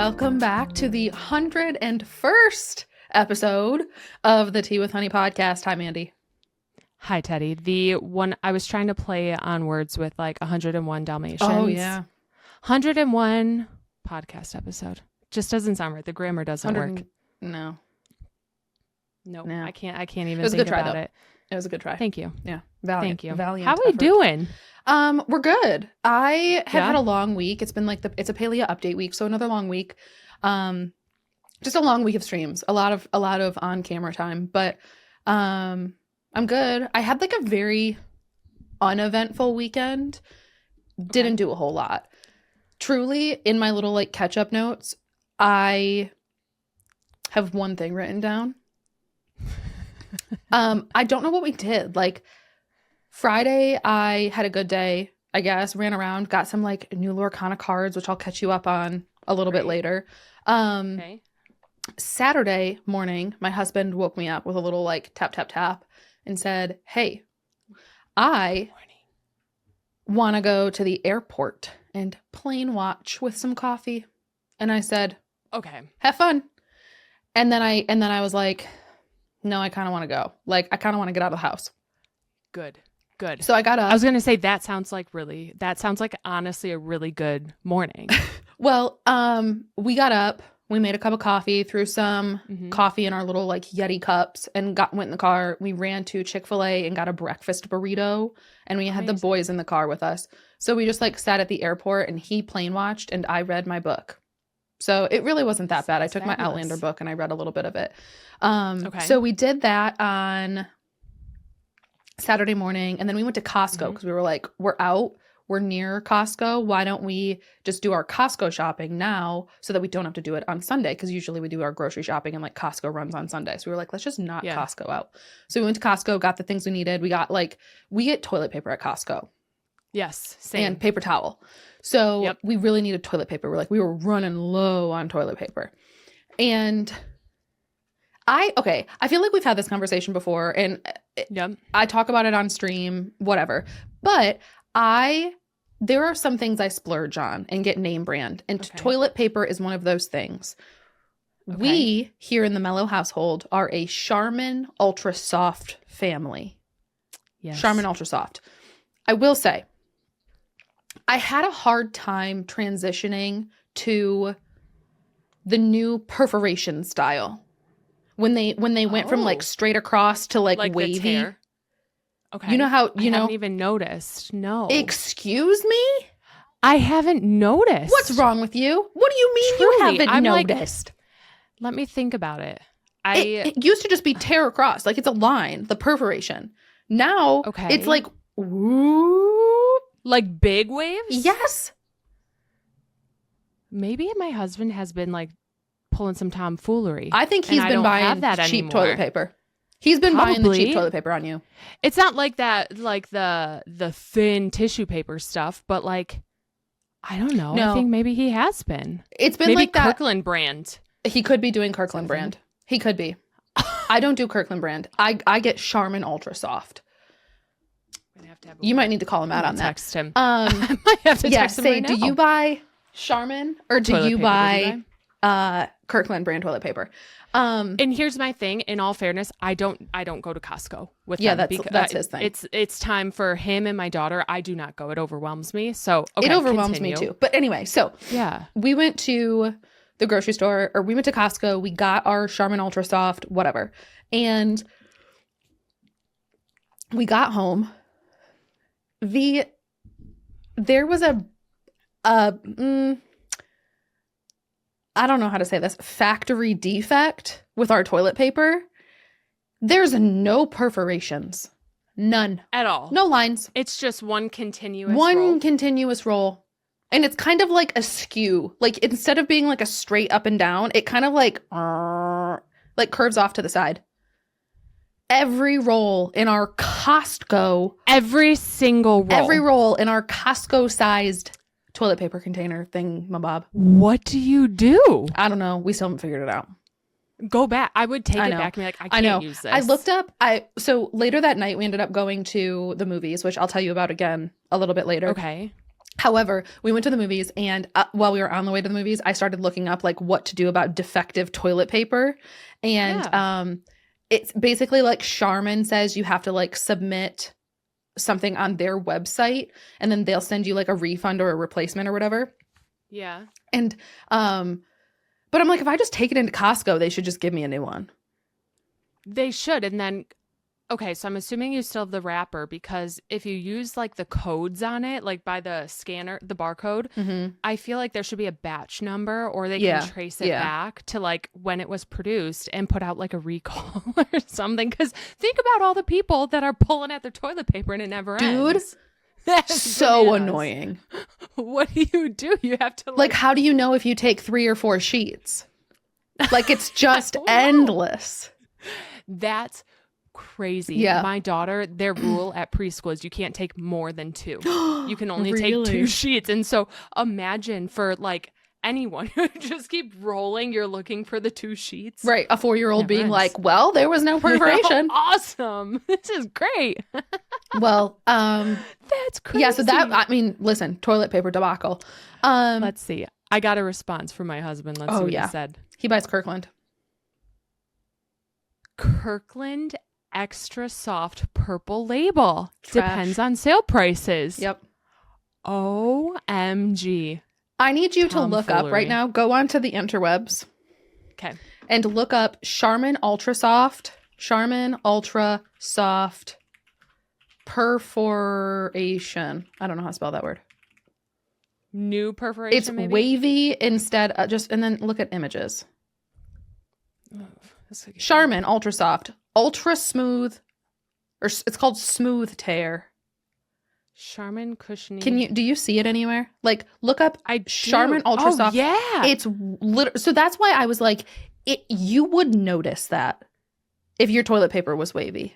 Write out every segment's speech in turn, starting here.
welcome back to the 101st episode of the Tea with Honey podcast. Hi, Mandi. Hi, Teddy. The one I was trying to play on words with like 101 Dalmatians. Oh, yeah. 101 podcast episode. Just doesn't sound right. The grammar doesn't work. No. Nope. No. I can't even It was a think good try, about though. it. It was a good try. Thank you. Yeah. Valiant. Thank you. Valiant How are we effort. doing? We're good. I have Yeah? had a long week. It's been like it's a Palia update week, so another long week. Just a long week of streams. A lot of on camera time, but I'm good. I had like a very uneventful weekend. Didn't do a whole lot. Truly, in my little like catch up notes, I have one thing written down. I don't know what we did. Like Friday, I had a good day, I guess. Ran around, got some like new Lorcana cards, which I'll catch you up on a little bit later. Okay. Saturday morning, my husband woke me up with a little like tap, tap, tap and said, "Hey, I want to go to the airport and plane watch with some coffee." And I said, Okay. "Have fun." And then I was like, "No, I kind of want to go. Like, I kind of want to get out of the house." Good. So I got up. I was going to say that sounds like honestly a really good morning. Well, we got up, we made a cup of coffee, threw some coffee in our little like Yeti cups and went in the car. We ran to Chick-fil-A and got a breakfast burrito, and we had the boys in the car with us. So we just like sat at the airport and he plane watched and I read my book. So it really wasn't that bad. I took my Outlander book and I read a little bit of it. So we did that on Saturday morning, and then we went to Costco because we were like, we're out. We're near Costco. Why don't we just do our Costco shopping now so that we don't have to do it on Sunday? Because usually we do our grocery shopping and like Costco runs on Sunday. So we were like, let's just not Costco out. So we went to Costco, got the things we needed. We get toilet paper at Costco. Yes. Same. And paper towel. So we really needed toilet paper. We were running low on toilet paper. And I feel like we've had this conversation before and I talk about it on stream, whatever. But there are some things I splurge on and get name brand, and toilet paper is one of those things. Okay. We here in the Mellow household are a Charmin Ultra Soft family. Yes. Charmin Ultra Soft. I will say, I had a hard time transitioning to the new perforation style when they went from like straight across to like wavy. The tear. Okay. You know how I haven't even noticed. No. Excuse me? I haven't noticed. What's wrong with you? What do you mean you haven't noticed? Let me think about it. It used to just be tear across, like it's a line, the perforation. Now it's like whoop. Like big waves? Yes. Maybe my husband has been like pulling some tomfoolery. I think he's been buying cheap toilet paper. He's been buying the cheap toilet paper on you. It's not like that, like the thin tissue paper stuff, but like, I don't know. No. I think maybe he has been. It's been maybe like that. Kirkland brand. He could be doing Kirkland brand. He could be. I don't do Kirkland brand. I get Charmin Ultra Soft. You might need to call him out on that. Text him. I might have to text him right now. Do you buy Charmin or do you buy Kirkland brand toilet paper? And here's my thing. In all fairness, I don't go to Costco with them. That's his thing. It's time for him and my daughter. I do not go. It overwhelms me. So it overwhelms me too. But anyway, so we went to the grocery store, or we went to Costco. We got our Charmin Ultra Soft, whatever, and we got home. There was a I don't know how to say this, factory defect with our toilet paper. There's no perforations. None. At all. No lines. It's just one continuous roll. And it's kind of like a skew. Like instead of being like a straight up and down, it kind of like curves off to the side. Every roll in our Costco. Every single roll. Every roll in our Costco sized toilet paper container thing, my bob. What do you do? I don't know. We still haven't figured it out. Go back. I would take it back and be like, I can't use this. I looked up. So later that night, we ended up going to the movies, which I'll tell you about again a little bit later. Okay. However, we went to the movies, and while we were on the way to the movies, I started looking up like what to do about defective toilet paper. And it's basically like Charmin says you have to like submit something on their website, and then they'll send you like a refund or a replacement or whatever. Yeah. And but I'm like, if I just take it into Costco, they should just give me a new one. They should. And then, okay, so I'm assuming you still have the wrapper, because if you use like the codes on it, like by the scanner, the barcode, I feel like there should be a batch number, or they can trace it back to like when it was produced and put out like a recall or something. Because think about all the people that are pulling at their toilet paper and it never ends. That's so annoying. What do? You have to like, how do you know if you take 3 or 4 sheets? Like, it's just endless. That's crazy. Yeah. My daughter, their rule at preschool is you can't take more than 2. You can only take 2 sheets. And so imagine for like anyone who just keep rolling, you're looking for the 2 sheets. Right. A 4-year-old being like, well, there was no perforation. Awesome. This is great. Well, that's crazy. Yeah, so that, I mean, listen, toilet paper debacle. Let's see. I got a response from my husband. Let's see what he said. He buys Kirkland. Kirkland extra soft purple label. Trash. Depends on sale prices. Yep. OMG. I need you to look up right now. Go on to the interwebs. Okay. And look up Charmin Ultra Soft. Charmin Ultra Soft perforation. I don't know how to spell that word. New perforation. It's maybe? wavy instead. And then look at images. Oh, Charmin Ultra Soft, ultra smooth, or it's called Smooth Tear. Charmin cushiony. Do you see it anywhere? Like, look up Charmin Ultra Soft. Yeah. It's so that's why I was like, you would notice that if your toilet paper was wavy.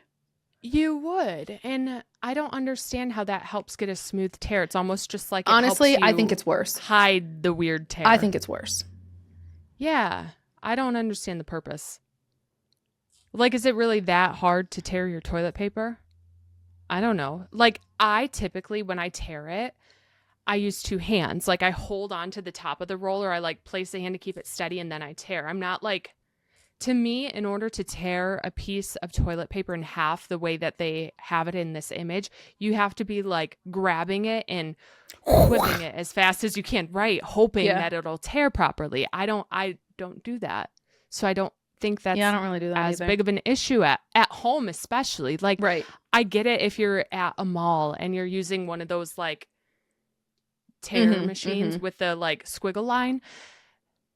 You would. And I don't understand how that helps get a smooth tear. It's almost just like honestly, I think it's worse. Hide the weird tear. I think it's worse. Yeah. I don't understand the purpose. Like, is it really that hard to tear your toilet paper? I don't know. Like, I typically, when I tear it, I use 2 hands. Like, I hold on to the top of the roller. I, like, place the hand to keep it steady, and then I tear. I'm not, like... To me, in order to tear a piece of toilet paper in half the way that they have it in this image, you have to be like grabbing it and whipping it as fast as you can, right? Hoping that it'll tear properly. I don't do that. So I don't think that's I don't really do that as either. big of an issue at home, especially. Like, right. I get it if you're at a mall and you're using one of those like tear machines with the like squiggle line.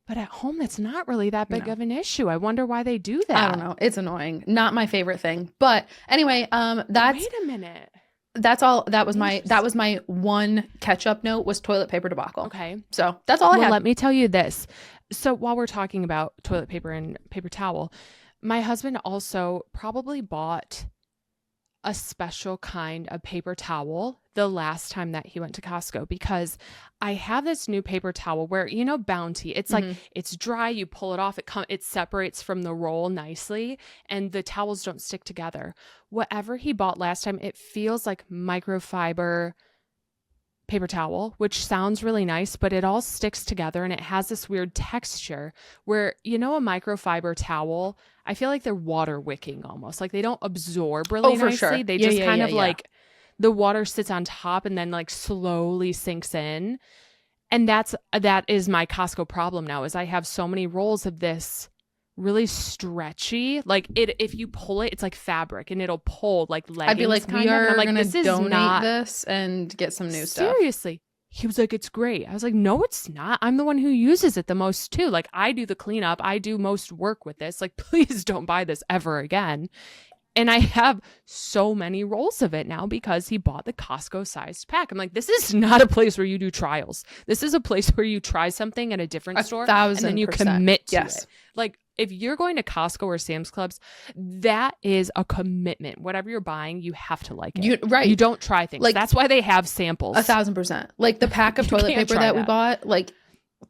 But at home, that's not really that big of an issue. I wonder why they do that. I don't know. It's annoying. Not my favorite thing. But anyway, that's... Wait a minute. That's all. That was my one catch-up note was toilet paper debacle. Okay. So that's all I had. Let me tell you this. So while we're talking about toilet paper and paper towel, my husband also probably bought a special kind of paper towel the last time that he went to Costco, because I have this new paper towel where, you know, Bounty, it's like, it's dry, you pull it off, it separates from the roll nicely, and the towels don't stick together. Whatever he bought last time, it feels like microfiber paper towel, which sounds really nice, but it all sticks together and it has this weird texture where, you know, a microfiber towel, I feel like they're water wicking almost. Like they don't absorb really nicely. Sure. They just kind of like the water sits on top and then like slowly sinks in. And that is my Costco problem now, is I have so many rolls of this really stretchy, like if you pull it, it's like fabric and it'll pull like leggings. I'd be like, we are going to donate this this and get some new stuff. Seriously. He was like, it's great. I was like, no, it's not. I'm the one who uses it the most too. Like I do the cleanup. I do most work with this. Like, please don't buy this ever again. And I have so many rolls of it now because he bought the Costco sized pack. I'm like, this is not a place where you do trials. This is a place where you try something at a different store 1,000%. and then you commit to it. Like if you're going to Costco or Sam's Clubs, that is a commitment. Whatever you're buying, you have to like it. You don't try things. Like, that's why they have samples. 1,000%. Like the pack of toilet paper that we bought, like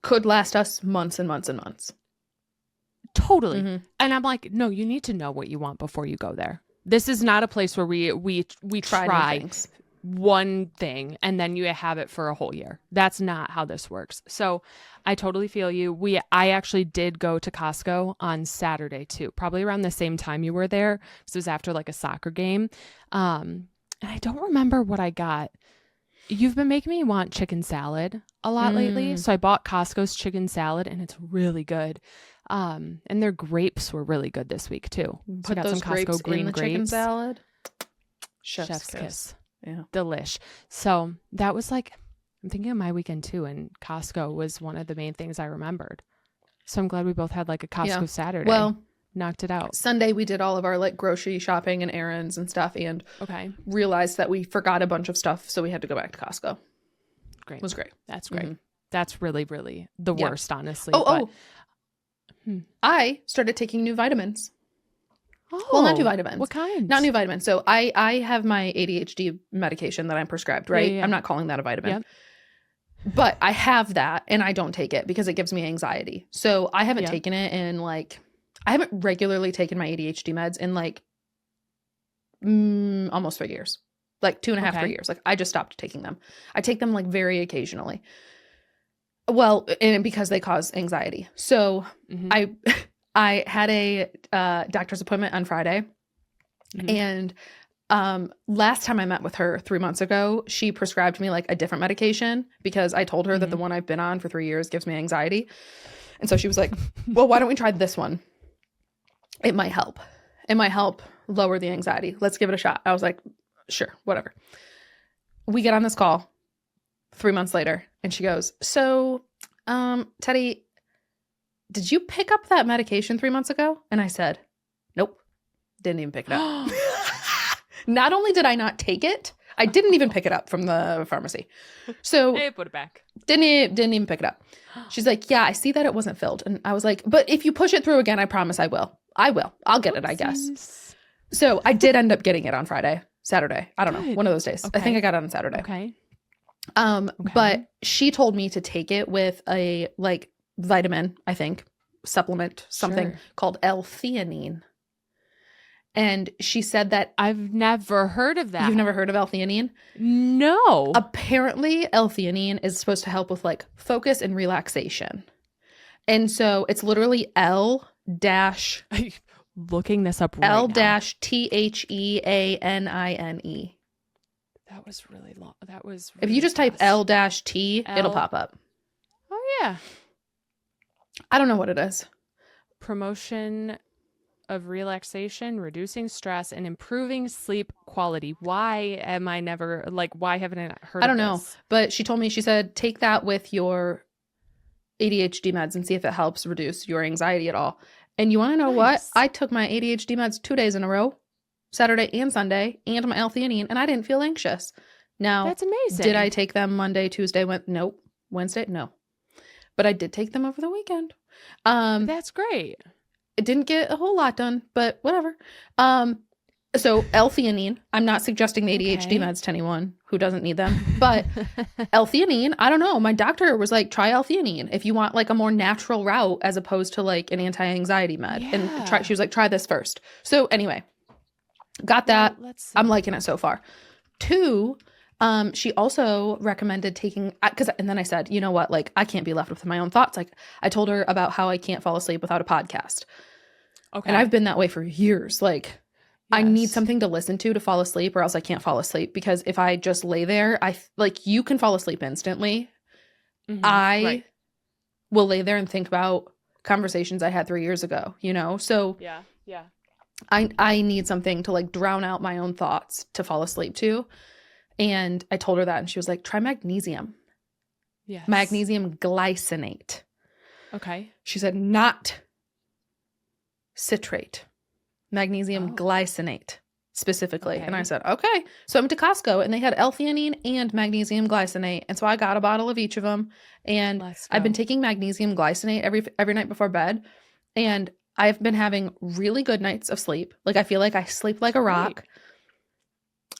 could last us months and months and months. Totally. And I'm like, no, you need to know what you want before you go there. This is not a place where we try things. one thing and then you have it for a whole year. That's not how this works. So I totally feel you. I actually did go to Costco on Saturday too, probably around the same time you were there, because it was after like a soccer game. And I don't remember what I got. You've been making me want chicken salad a lot lately. So I bought Costco's chicken salad and it's really good. And their grapes were really good this week too. So I got some Costco green grapes. Chicken salad. Chef's kiss. Yeah. Delish. So that was like, I'm thinking of my weekend too. And Costco was one of the main things I remembered. So I'm glad we both had like a Costco Saturday. Well, knocked it out. Sunday we did all of our like grocery shopping and errands and stuff, and realized that we forgot a bunch of stuff, so we had to go back to Costco. Great. It was great. That's great. That's really, really the worst, honestly. I started taking new vitamins. Oh, well, not new vitamins. What kind? Not new vitamins. So I have my ADHD medication that I'm prescribed, right? Yeah. I'm not calling that a vitamin. Yep. But I have that and I don't take it because it gives me anxiety. So I haven't taken it in like, I haven't regularly taken my ADHD meds in like almost 3 years. Like 2.5, 3 years. Like I just stopped taking them. I take them like very occasionally. Well, and because they cause anxiety. So I had a doctor's appointment on Friday, and last time I met with her 3 months ago, she prescribed me like a different medication because I told her that the one I've been on for 3 years gives me anxiety. And so she was like, well, why don't we try this one? It might help. It might help lower the anxiety. Let's give it a shot. I was like, sure, whatever. We get on this call 3 months later and she goes, so, Teddy, did you pick up that medication 3 months ago? And I said, nope, didn't even pick it up. Not only did I not take it, I didn't even pick it up from the pharmacy. So they put it back. Didn't even pick it up. She's like, yeah, I see that it wasn't filled. And I was like, but if you push it through again, I promise I will. I'll get it, I guess. So I did end up getting it on Saturday. I don't know. One of those days. I think I got it on Saturday. Okay. But she told me to take it with a like vitamin, I think, supplement, something called L-theanine. And she said that I've never heard of that. You've never heard of L-theanine? No. Apparently, L-theanine is supposed to help with like focus and relaxation. And so it's literally looking this up right now. L-theanine. That was really long. That was really if you just type L-T, it'll pop up. Oh, yeah. I don't know what it is. Promotion of relaxation, reducing stress, and improving sleep quality. Why haven't I heard of this? I don't know. But she told me, she said, take that with your ADHD meds and see if it helps reduce your anxiety at all. And you want to know what? I took my ADHD meds 2 days in a row, Saturday and Sunday, and my L-theanine, and I didn't feel anxious. Now, that's amazing. Did I take them Monday, Tuesday? Nope. Wednesday? No. But I did take them over the weekend. That's great. It didn't get a whole lot done, but whatever. So L-theanine, I'm not suggesting the ADHD meds to anyone who doesn't need them, but L-theanine, I don't know. My doctor was like, try L-theanine if you want like a more natural route as opposed to like an anti-anxiety med. Yeah. And she was like, try this first. So anyway, got that. Well, I'm liking it so far. 2, she also recommended taking, and then I said, you know what, like I can't be left with my own thoughts. Like I told her about how I can't fall asleep without a podcast. Okay. And I've been that way for years. Like I need something to listen to fall asleep or else I can't fall asleep, because if I just lay there, you can fall asleep instantly. I will lay there and think about conversations I had 3 years ago, you know? So yeah. I need something to like drown out my own thoughts to fall asleep to. And I told her that, and she was like, try magnesium. Yes. Magnesium glycinate. Okay. She said, not citrate. Magnesium glycinate specifically. Okay. And I said, okay. So I went to Costco and they had L-theanine and magnesium glycinate. And so I got a bottle of each of them. And I've been taking magnesium glycinate every night before bed. And I've been having really good nights of sleep. Like I feel like I sleep like a rock. Right.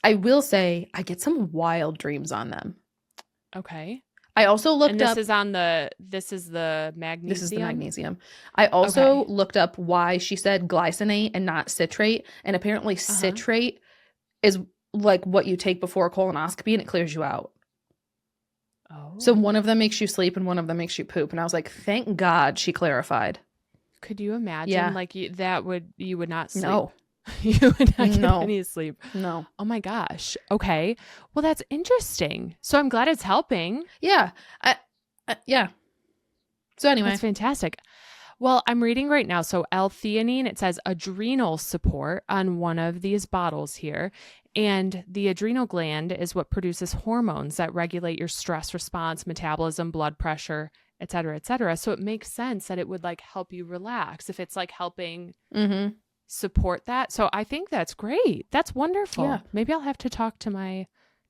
I will say I get some wild dreams on them. Okay. I also looked up. This is the magnesium. This is the magnesium. I also looked up why she said glycinate and not citrate. And apparently citrate is like what you take before a colonoscopy, and it clears you out. Oh. So one of them makes you sleep and one of them makes you poop. And I was like, thank God she clarified. Could you imagine? Yeah. Like you would not sleep. No. You would not No. get any sleep. No. Oh my gosh. Okay. Well, that's interesting. So I'm glad it's helping. Yeah. Yeah. So anyway. That's fantastic. Well, I'm reading right now. So L-theanine, it says adrenal support on one of these bottles here. And the adrenal gland is what produces hormones that regulate your stress response, metabolism, blood pressure, et cetera, et cetera. So it makes sense that it would like help you relax if it's like helping support that. So I think that's great. That's wonderful. Yeah. Maybe I'll have to talk to my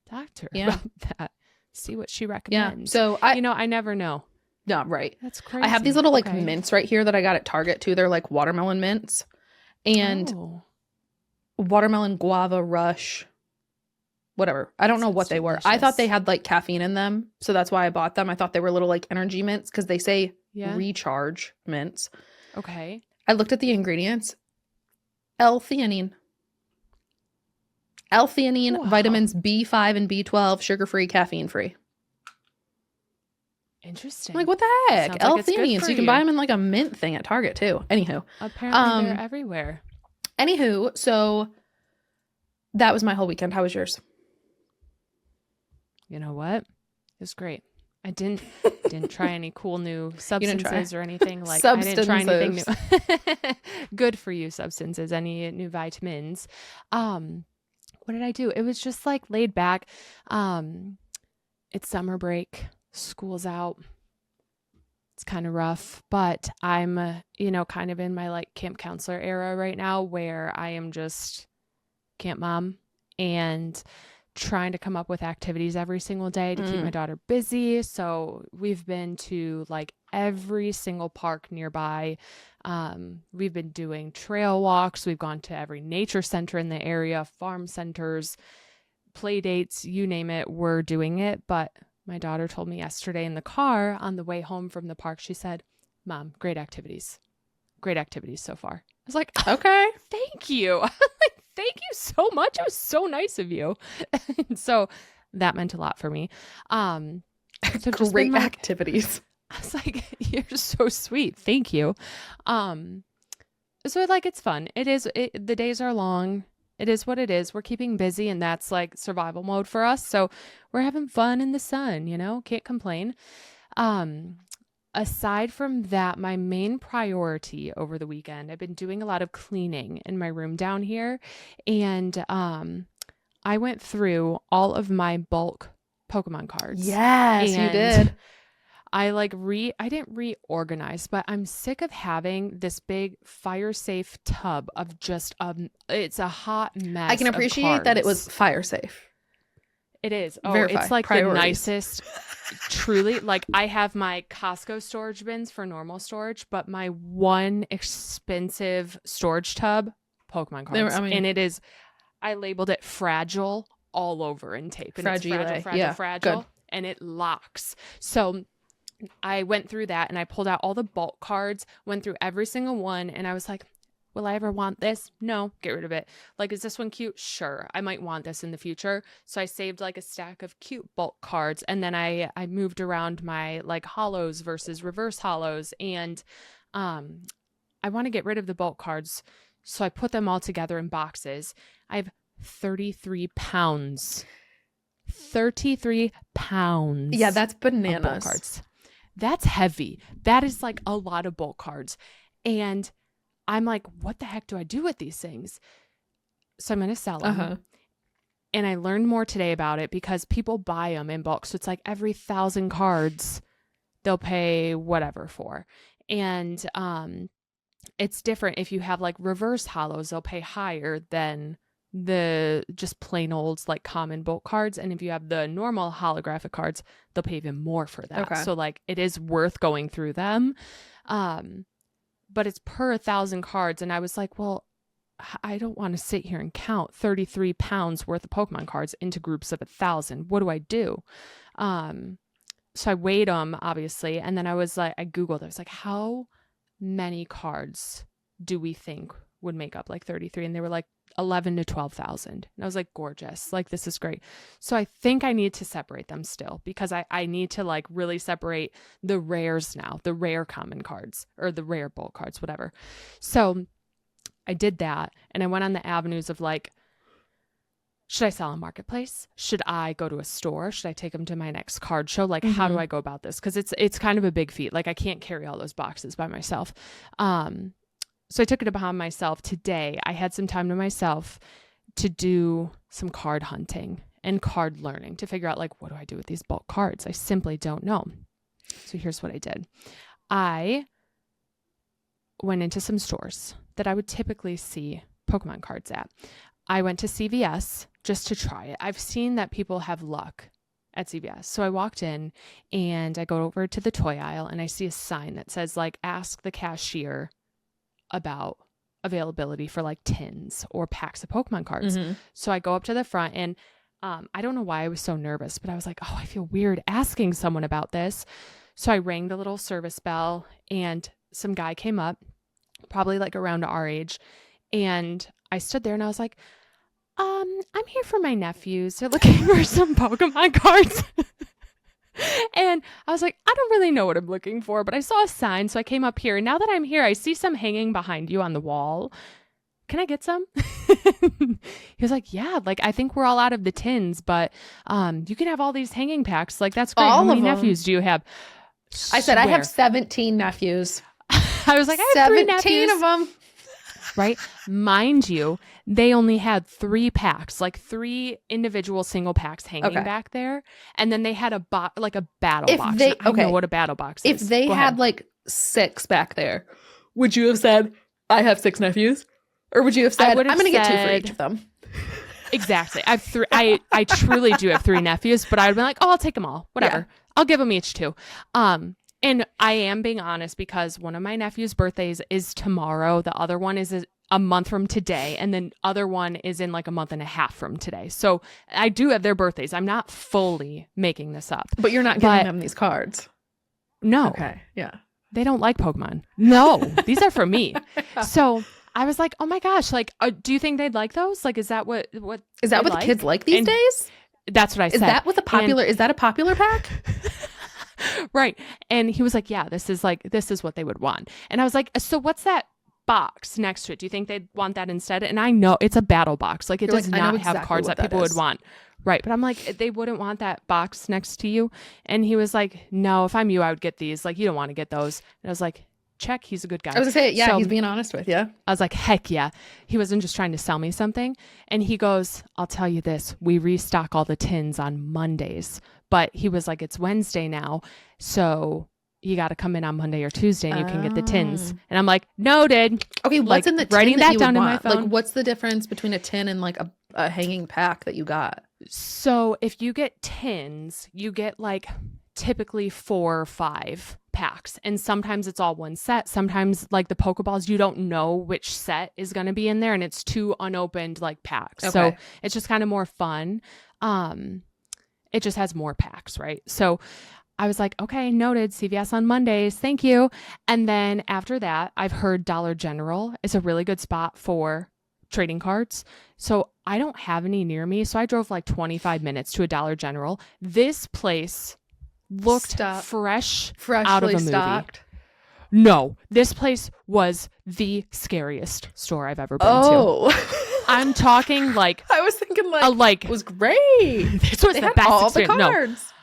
doctor about that. See what she recommends. Yeah. So I never know. No, right. That's crazy. I have these little like mints right here that I got at Target too. They're like watermelon mints and watermelon guava rush, whatever. I don't know what they were. I thought they had like caffeine in them. So that's why I bought them. I thought they were little like energy mints because they say recharge mints. Okay. I looked at the ingredients. L-theanine. L-theanine, vitamins B5 and B12, sugar-free, caffeine-free. Interesting. I'm like, what the heck? L-theanine. So you can buy them in like a mint thing at Target too. Anywho. Apparently they're everywhere. Anywho, so that was my whole weekend. How was yours? You know what? It was great. I didn't try any cool new substances or anything. Like I didn't try anything new. Good for you substances, any new vitamins. What did I do? It was just like laid back. It's summer break. School's out. It's kind of rough, but I'm, kind of in my like camp counselor era right now where I am just camp mom and trying to come up with activities every single day to keep my daughter busy. So we've been to like every single park nearby. We've been doing trail walks. We've gone to every nature center in the area, farm centers, play dates, you name it, we're doing it. But my daughter told me yesterday in the car on the way home from the park, she said, Mom, great activities. Great activities so far. I was like, okay, thank you. Like, thank you so much. It was so nice of you. So that meant a lot for me. So great activities. I was like, you're so sweet. Thank you. So like, it's fun. The days are long. It is what it is. We're keeping busy and that's like survival mode for us. So we're having fun in the sun, can't complain. Aside from that, my main priority over the weekend, I've been doing a lot of cleaning in my room down here. And I went through all of my bulk Pokemon cards. Yes, you did. I didn't reorganize, but I'm sick of having this big fire safe tub of just, it's a hot mess. I can appreciate that it was fire safe. It is. Oh, Verify. It's like Priorities. The nicest, truly. Like I have my Costco storage bins for normal storage, but my one expensive storage tub, Pokemon cards. And it is, I labeled it fragile all over in tape. And it's fragile. Good. And it locks. So I went through that and I pulled out all the bulk cards, went through every single one. And I was like, will I ever want this? No, get rid of it. Like, is this one cute? Sure. I might want this in the future. So I saved like a stack of cute bulk cards. And then I moved around my like hollows versus reverse hollows. And I want to get rid of the bulk cards. So I put them all together in boxes. I have 33 pounds. 33 pounds. Yeah, that's bananas. Of bulk cards. That's heavy. That is like a lot of bulk cards. And I'm like, what the heck do I do with these things? So I'm going to sell them. And I learned more today about it because people buy them in bulk. So it's like every 1,000 cards, they'll pay whatever for. And it's different. If you have like reverse hollows, they'll pay higher than the just plain old like common bulk cards. And if you have the normal holographic cards, they'll pay even more for that. Okay. So like it is worth going through them. But it's per 1,000 cards. And I was like, well, I don't want to sit here and count 33 pounds worth of Pokemon cards into groups of 1,000. What do I do? So I weighed them, obviously. And then I was like, I Googled, I was like, how many cards do we think would make up like 33, and they were like 11 to 12,000. And I was like, gorgeous. Like, this is great. So I think I need to separate them still, because I need to like really separate the rares now, the rare common cards or the rare bulk cards, whatever. So I did that, and I went on the avenues of like, should I sell on Marketplace? Should I go to a store? Should I take them to my next card show? Like, how do I go about this? Because it's kind of a big feat. Like, I can't carry all those boxes by myself. So I took it upon myself today. I had some time to myself to do some card hunting and card learning to figure out, like, what do I do with these bulk cards? I simply don't know. So here's what I did. I went into some stores that I would typically see Pokemon cards at. I went to CVS just to try it. I've seen that people have luck at CVS. So I walked in and I go over to the toy aisle and I see a sign that says, like, ask the cashier about availability for like tins or packs of Pokemon cards. So I go up to the front, and I don't know why I was so nervous, but I was like, oh, I feel weird asking someone about this. So I rang the little service bell, and some guy came up, probably like around our age. And I stood there and I was like, I'm here for my nephews. They're looking for some Pokemon cards. And I was like, I don't really know what I'm looking for, but I saw a sign. So I came up here. And now that I'm here, I see some hanging behind you on the wall. Can I get some? He was like, yeah, like, I think we're all out of the tins, but you can have all these hanging packs. Like, that's great. How many nephews do you have? I said, I have 17 nephews. I was like, I have 3 nephews. 17 of them. Right? Mind you, they only had 3 packs, like 3 individual single packs hanging back there. And then they had a battle box. I know what a battle box is. If they had like 6 back there, would you have said, I have 6 nephews? Or would you have said, I'm going to get 2 for each of them? Exactly. I have 3. I truly do have 3 nephews, but I'd be like, oh, I'll take them all. Whatever. Yeah. I'll give them each 2. And I am being honest, because one of my nephew's birthdays is tomorrow. The other one is a month from today. And then other one is in like a month and a half from today. So I do have their birthdays. I'm not fully making this up. But you're not giving them these cards. No. Okay. Yeah. They don't like Pokemon. No, these are for me. So I was like, oh my gosh, like, do you think they'd like those? Like, is that what the kids like these days? That's what I said. Is that a popular pack? Right. And he was like, yeah, this is what they would want. And I was like, so what's that box next to it? Do you think they'd want that instead? And I know it's a battle box. Like, it does not have cards that people would want. Right. But I'm like, they wouldn't want that box next to you. And he was like, no, if I'm you, I would get these. Like, you don't want to get those. And I was like, check. He's a good guy. I was going to say, yeah, so, he's being honest with you. I was like, heck yeah. He wasn't just trying to sell me something. And he goes, I'll tell you this. We restock all the tins on Mondays. But he was like, it's Wednesday now, so you got to come in on Monday or Tuesday and you can get the tins. And I'm like, noted. Okay, what's in the tin writing that down in my phone. Like, what's the difference between a tin and like a hanging pack that you got? So if you get tins, you get like typically 4 or 5 packs. And sometimes it's all one set. Sometimes like the Pokeballs, you don't know which set is going to be in there, and it's 2 unopened like packs. Okay. So it's just kind of more fun. It just has more packs, right? So I was like, okay, noted. CVS on Mondays. Thank you. And then after that, I've heard Dollar General is a really good spot for trading cards. So I don't have any near me. So I drove like 25 minutes to a Dollar General. This place looked freshly out of a movie. Stocked. No, this place was the scariest store I've ever been to. I'm talking like, I was thinking like it was great. This was the best all experience. The cards.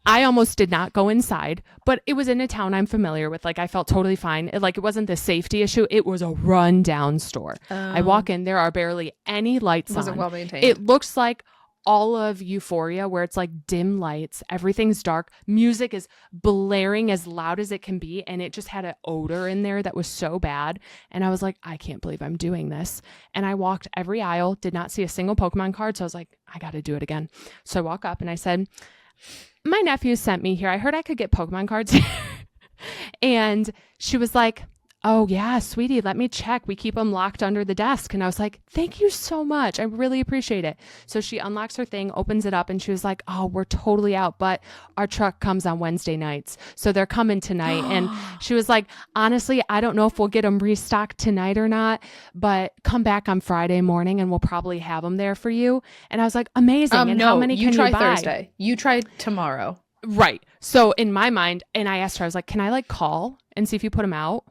No, I almost did not go inside, but it was in a town I'm familiar with. Like, I felt totally fine. It wasn't the safety issue. It was a rundown store. I walk in, there are barely any lights on. Was it well maintained? It looks like all of Euphoria, where it's like dim lights, everything's dark, music is blaring as loud as it can be, and it just had an odor in there that was so bad. And I was like, I can't believe I'm doing this. And I walked every aisle, did not see a single Pokemon card, so I was like, I gotta do it again. So I walk up and I said, my nephew sent me here. I heard I could get Pokemon cards here. And she was like, oh yeah, sweetie, let me check. We keep them locked under the desk. And I was like, thank you so much. I really appreciate it. So she unlocks her thing, opens it up, and she was like, oh, we're totally out, but our truck comes on Wednesday nights. So they're coming tonight. And she was like, honestly, I don't know if we'll get them restocked tonight or not, but come back on Friday morning and we'll probably have them there for you. And I was like, amazing. And how many can you buy? Thursday. You try tomorrow. Right. So in my mind, and I asked her, I was like, can I like call and see if you put them out?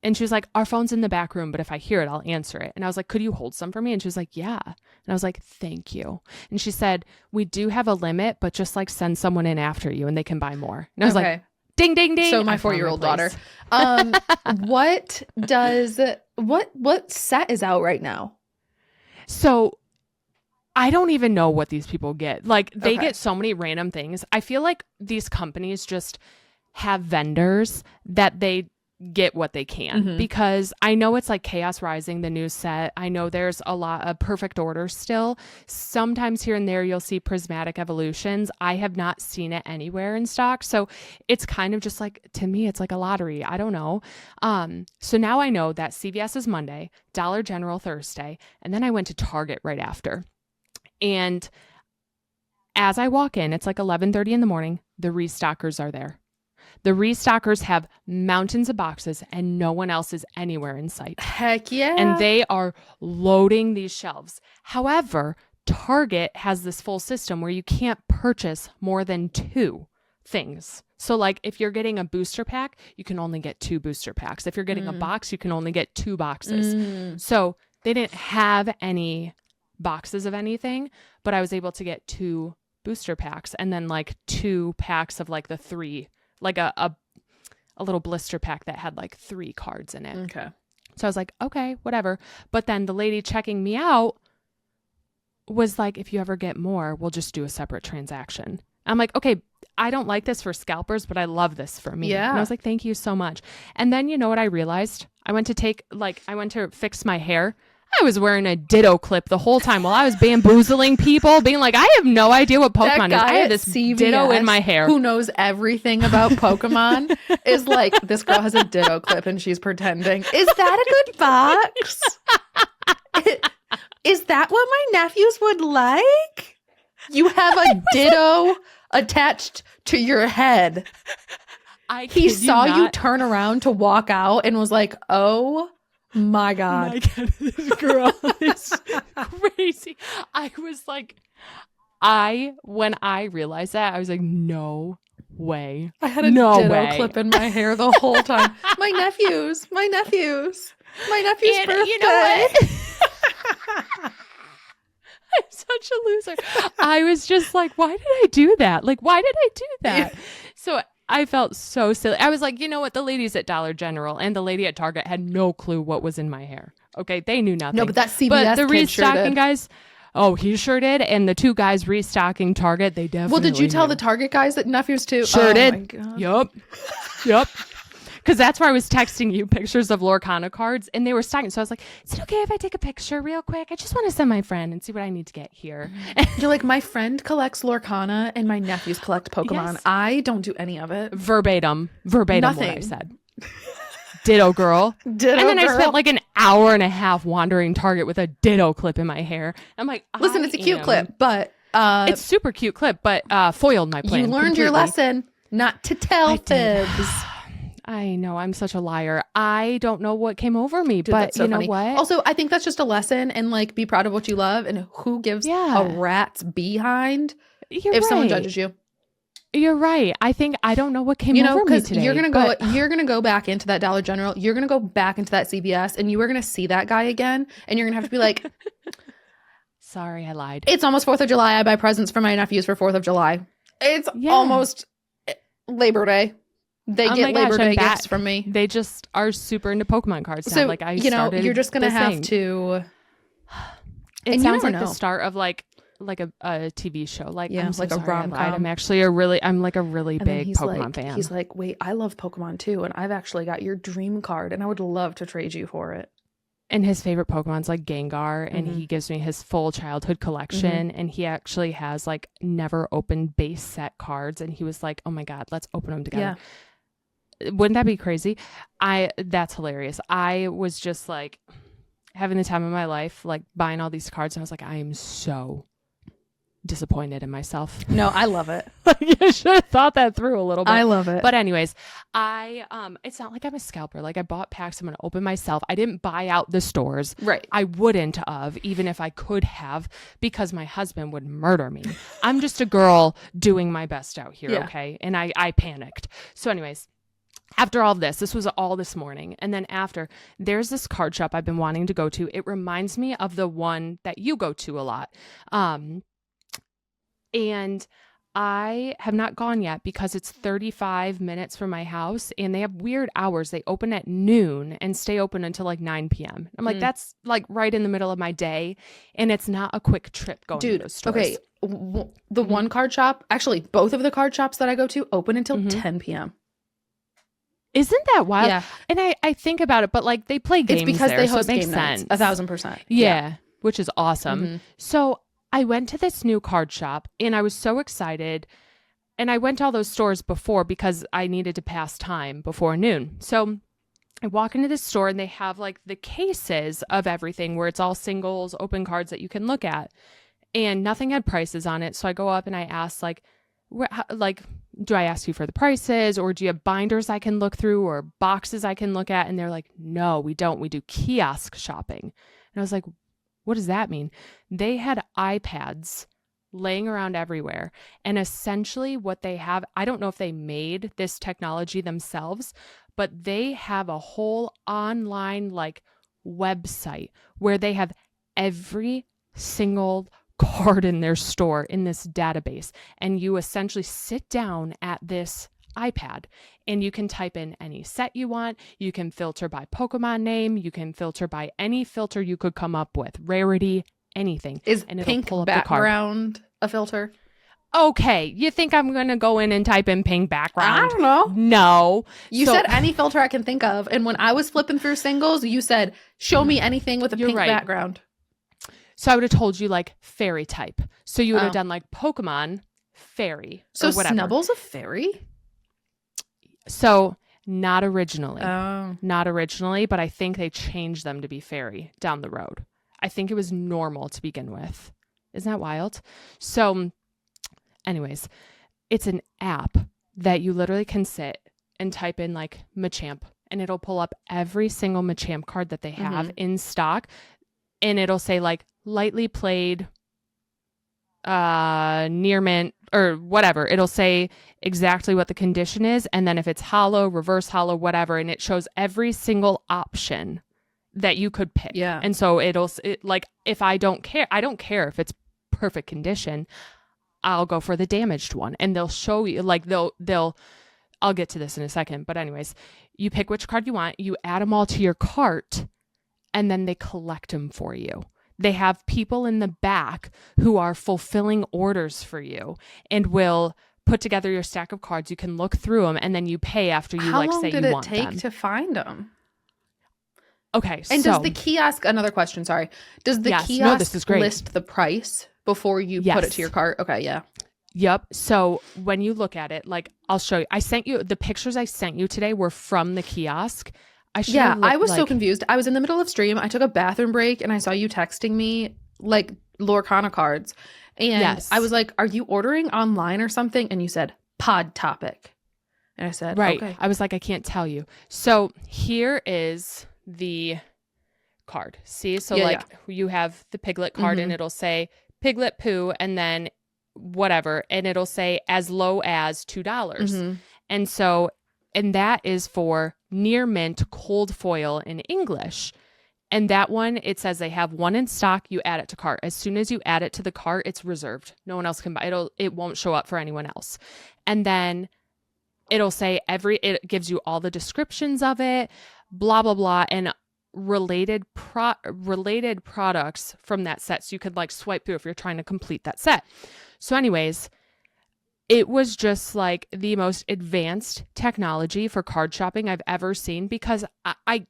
And she was like, our phone's in the back room, but if I hear it, I'll answer it. And I was like, could you hold some for me? And she was like, yeah. And I was like, thank you. And she said, we do have a limit, but just like send someone in after you and they can buy more. And I was like, ding, ding, ding. So my 4-year-old daughter, what set is out right now? So I don't even know what these people get. Like they get so many random things. I feel like these companies just have vendors that they get what they can, because I know it's like Chaos Rising, the new set. I know there's a lot of Perfect Order still. Sometimes here and there you'll see Prismatic Evolutions. I have not seen it anywhere in stock. So it's kind of just like, to me, it's like a lottery. I don't know. So now I know that CVS is Monday, Dollar General Thursday, and then I went to Target right after. And as I walk in, it's like 11:30 in the morning. The restockers are there. The restockers have mountains of boxes and no one else is anywhere in sight. Heck yeah. And they are loading these shelves. However, Target has this full system where you can't purchase more than 2 things. So like if you're getting a booster pack, you can only get 2 booster packs. If you're getting a box, you can only get 2 boxes. So they didn't have any boxes of anything, but I was able to get 2 booster packs and then like 2 packs of like the 3, like a little blister pack that had like 3 cards in it. Okay. So I was like, okay, whatever. But then the lady checking me out was like, if you ever get more, we'll just do a separate transaction. I'm like, okay, I don't like this for scalpers, but I love this for me. Yeah. And I was like, thank you so much. And then you know what I realized? I went to fix my hair. I was wearing a ditto clip the whole time while I was bamboozling people, being like, I have no idea what Pokemon is. I have this CVS, ditto in my hair. Who knows everything about Pokemon is like, this girl has a ditto clip and she's pretending. Is that a good box? Is that what my nephews would like? You have a ditto attached to your head. He saw you turn around to walk out and was like, oh my God. This girl is crazy. I was like, when I realized that, I was like, no way. I had a ditto clip in my hair the whole time. My nephew's birthday. You know what? I'm such a loser. I was just like, why did I do that? Like, why did I do that? So I felt so silly. I was like, you know what? The ladies at Dollar General and the lady at Target had no clue what was in my hair. Okay. They knew nothing. No, but that CVS But the kid sure restocking did. guys, oh, he sure did. And the 2 guys restocking Target, they definitely Well, did you tell knew. the Target guys that nephews too? Sure did. My God. Yup. Because that's where I was texting you pictures of Lorcana cards and they were stocking. So I was like, is it okay if I take a picture real quick? I just want to send my friend and see what I need to get here. You're like, my friend collects Lorcana and my nephews collect Pokemon. Yes. I don't do any of it. Verbatim Nothing. what I said. Ditto girl. Ditto and then girl. I spent like an hour and a half wandering Target with a ditto clip in my hair. I'm like, Listen, it's a cute clip, but it's super cute clip, but foiled my plan. You learned your lesson not to tell fibs. I know, I'm such a liar. I don't know what came over me, Dude, but that's so you know funny. what? Also, I think that's just a lesson, and like, be proud of what you love, and who gives a rat's behind if someone judges you. You're right. I don't know what came over me today. You're gonna go back into that Dollar General. You're gonna go back into that CVS, and you are gonna see that guy again, and you're gonna have to be like, sorry, I lied. It's almost 4th of July. I buy presents for my nephews for 4th of July. It's almost Labor Day. They get Labor Day gifts from me. They just are super into Pokemon cards now. So, like you're just gonna have to. It sounds like the start of like a TV show. Like, I'm so like sorry, a rom-com. I'm like a really big Pokemon fan. He's like, wait, I love Pokemon too, and I've actually got your dream card, and I would love to trade you for it. And his favorite Pokemon's like Gengar, and he gives me his full childhood collection, and he actually has like never opened base set cards, and he was like, oh my God, let's open them together. Wouldn't that be crazy? That's hilarious. I was just like having the time of my life, like buying all these cards. And I was like, I am so disappointed in myself. No, I love it. You should have thought that through a little bit. I love it. But anyways, it's not like I'm a scalper. Like I bought packs. I'm going to open myself. I didn't buy out the stores. Right. I wouldn't have, even if I could have, because my husband would murder me. I'm just a girl doing my best out here. Yeah. Okay. And I panicked. So anyways, after all this was all this morning. And then after, there's this card shop I've been wanting to go to. It reminds me of the one that you go to a lot. And I have not gone yet because it's 35 minutes from my house and they have weird hours. They open at noon and stay open until like 9 p.m. I'm like, that's like right in the middle of my day. And it's not a quick trip going to those stores. Okay. The one card shop, actually both of the card shops that I go to open until 10 p.m. Isn't that wild? Yeah. And I think about it, but like they play games It's because there, they so host it makes game sense. nights. 1,000%. Yeah. Which is awesome. So I went to this new card shop and I was so excited. And I went to all those stores before because I needed to pass time before noon. So I walk into this store and they have like the cases of everything where it's all singles, open cards that you can look at. And nothing had prices on it. So I go up and I ask do I ask you for the prices or do you have binders I can look through or boxes I can look at? And they're like, no, we don't. We do kiosk shopping. And I was like, what does that mean? They had iPads laying around everywhere. And essentially what they have, I don't know if they made this technology themselves, but they have a whole online like website where they have every single card in their store in this database. And you essentially sit down at this iPad and you can type in any set you want. You can filter by Pokemon name. You can filter by any filter you could come up with, rarity, anything. Is and pink pull up background a filter? Okay, you think I'm going to go in and type in pink background? I don't know. No. You said any filter I can think of. And when I was flipping through singles, you said, show me anything with a pink background. So I would have told you like fairy type. So you would have done like Pokemon, fairy, so or whatever. Snubble's a fairy? So not originally. Oh. Not originally, but I think they changed them to be fairy down the road. I think it was normal to begin with. Isn't that wild? So anyways, it's an app that you literally can sit and type in like Machamp and it'll pull up every single Machamp card that they have in stock. And it'll say like lightly played, near mint or whatever. It'll say exactly what the condition is. And then if it's hollow, reverse hollow, whatever. And it shows every single option that you could pick. Yeah. And so like if I don't care if it's perfect condition, I'll go for the damaged one. And they'll show you like I'll get to this in a second. But anyways, you pick which card you want, you add them all to your cart, and then they collect them for you. They have people in the back who are fulfilling orders for you and will put together your stack of cards. You can look through them and then you pay after you say you want them. How long did it take to find them? Okay. And does the kiosk, another question, sorry. Does the kiosk list the price before you put it to your cart? Okay, yeah. Yep. So when you look at it, like I'll show you, the pictures I sent you today were from the kiosk. I was so confused. I was in the middle of stream. I took a bathroom break and I saw you texting me like Lorcana cards. And I was like, are you ordering online or something? And you said pod topic. And I said, right. Okay. I was like, I can't tell you. So here is the card. See? So you have the Piglet card and it'll say Piglet Poo and then whatever. And it'll say as low as $2. And that is for near mint cold foil in English. And that one, it says they have one in stock. You add it to cart. As soon as you add it to the cart, it's reserved. No one else can buy it. It won't show up for anyone else. And then it'll say it gives you all the descriptions of it, blah, blah, blah, and related products from that set. So you could like swipe through if you're trying to complete that set. So anyways, it was just like the most advanced technology for card shopping I've ever seen because I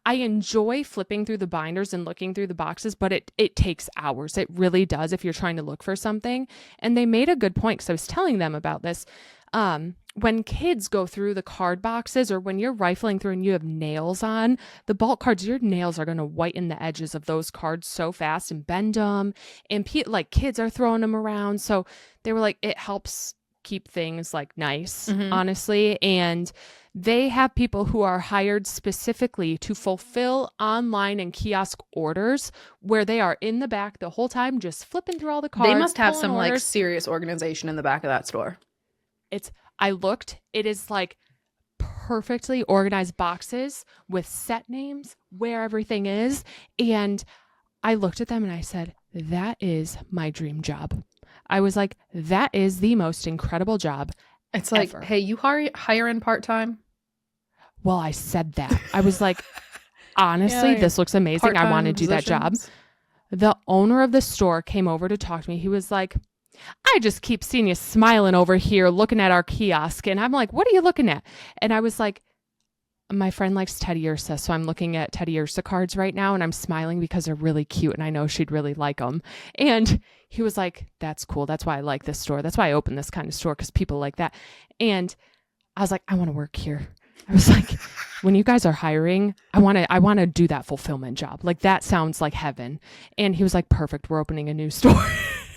enjoy flipping through the binders and looking through the boxes, but it takes hours. It really does if you're trying to look for something. And they made a good point because I was telling them about this. When kids go through the card boxes, or when you're rifling through and you have nails on the bulk cards, your nails are going to whiten the edges of those cards so fast and bend them. And like kids are throwing them around. So they were like, it helps keep things like nice, honestly. And they have people who are hired specifically to fulfill online and kiosk orders where they are in the back the whole time, just flipping through all the cards. They must have some orders. like serious organization in the back of that store. I looked, it is like perfectly organized boxes with set names where everything is. And I looked at them and I said, that is my dream job. I was like, that is the most incredible job. It's like, ever. Hey, you hire in part-time? Well, I said that. I was like, honestly, this looks amazing. I want to do that job. The owner of the store came over to talk to me. He was like, I just keep seeing you smiling over here looking at our kiosk. And I'm like, what are you looking at? And I was like, my friend likes Teddy Ursa, so I'm looking at Teddy Ursa cards right now, and I'm smiling because they're really cute, and I know she'd really like them. And he was like, that's cool. That's why I like this store. That's why I open this kind of store, because people like that. And I was like, I want to work here. I was like, when you guys are hiring, I want to do that fulfillment job. Like, that sounds like heaven. And he was like, perfect. We're opening a new store.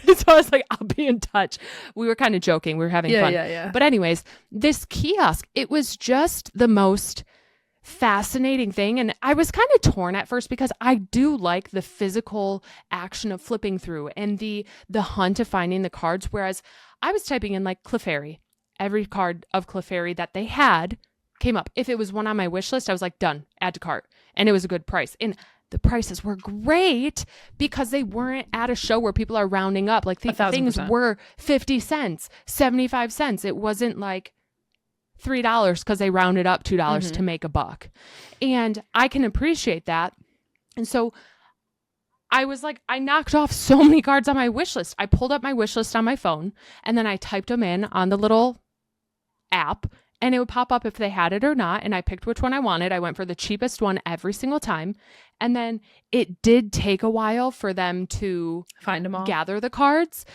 So I was like, I'll be in touch. We were kind of joking. We were having fun. Yeah. But anyways, this kiosk, it was just the most fascinating thing. And I was kind of torn at first because I do like the physical action of flipping through and the hunt of finding the cards. Whereas I was typing in like Clefairy. Every card of Clefairy that they had came up. If it was one on my wish list, I was like, done, add to cart. And it was a good price. And the prices were great because they weren't at a show where people are rounding up. Like things were 50 cents, 75 cents. It wasn't like $3 because they rounded up $2 to make a buck. And I can appreciate that. And so I was like, I knocked off so many cards on my wish list. I pulled up my wish list on my phone and then I typed them in on the little app. And it would pop up if they had it or not. And I picked which one I wanted. I went for the cheapest one every single time. And then it did take a while for them to find them all, gather the cards.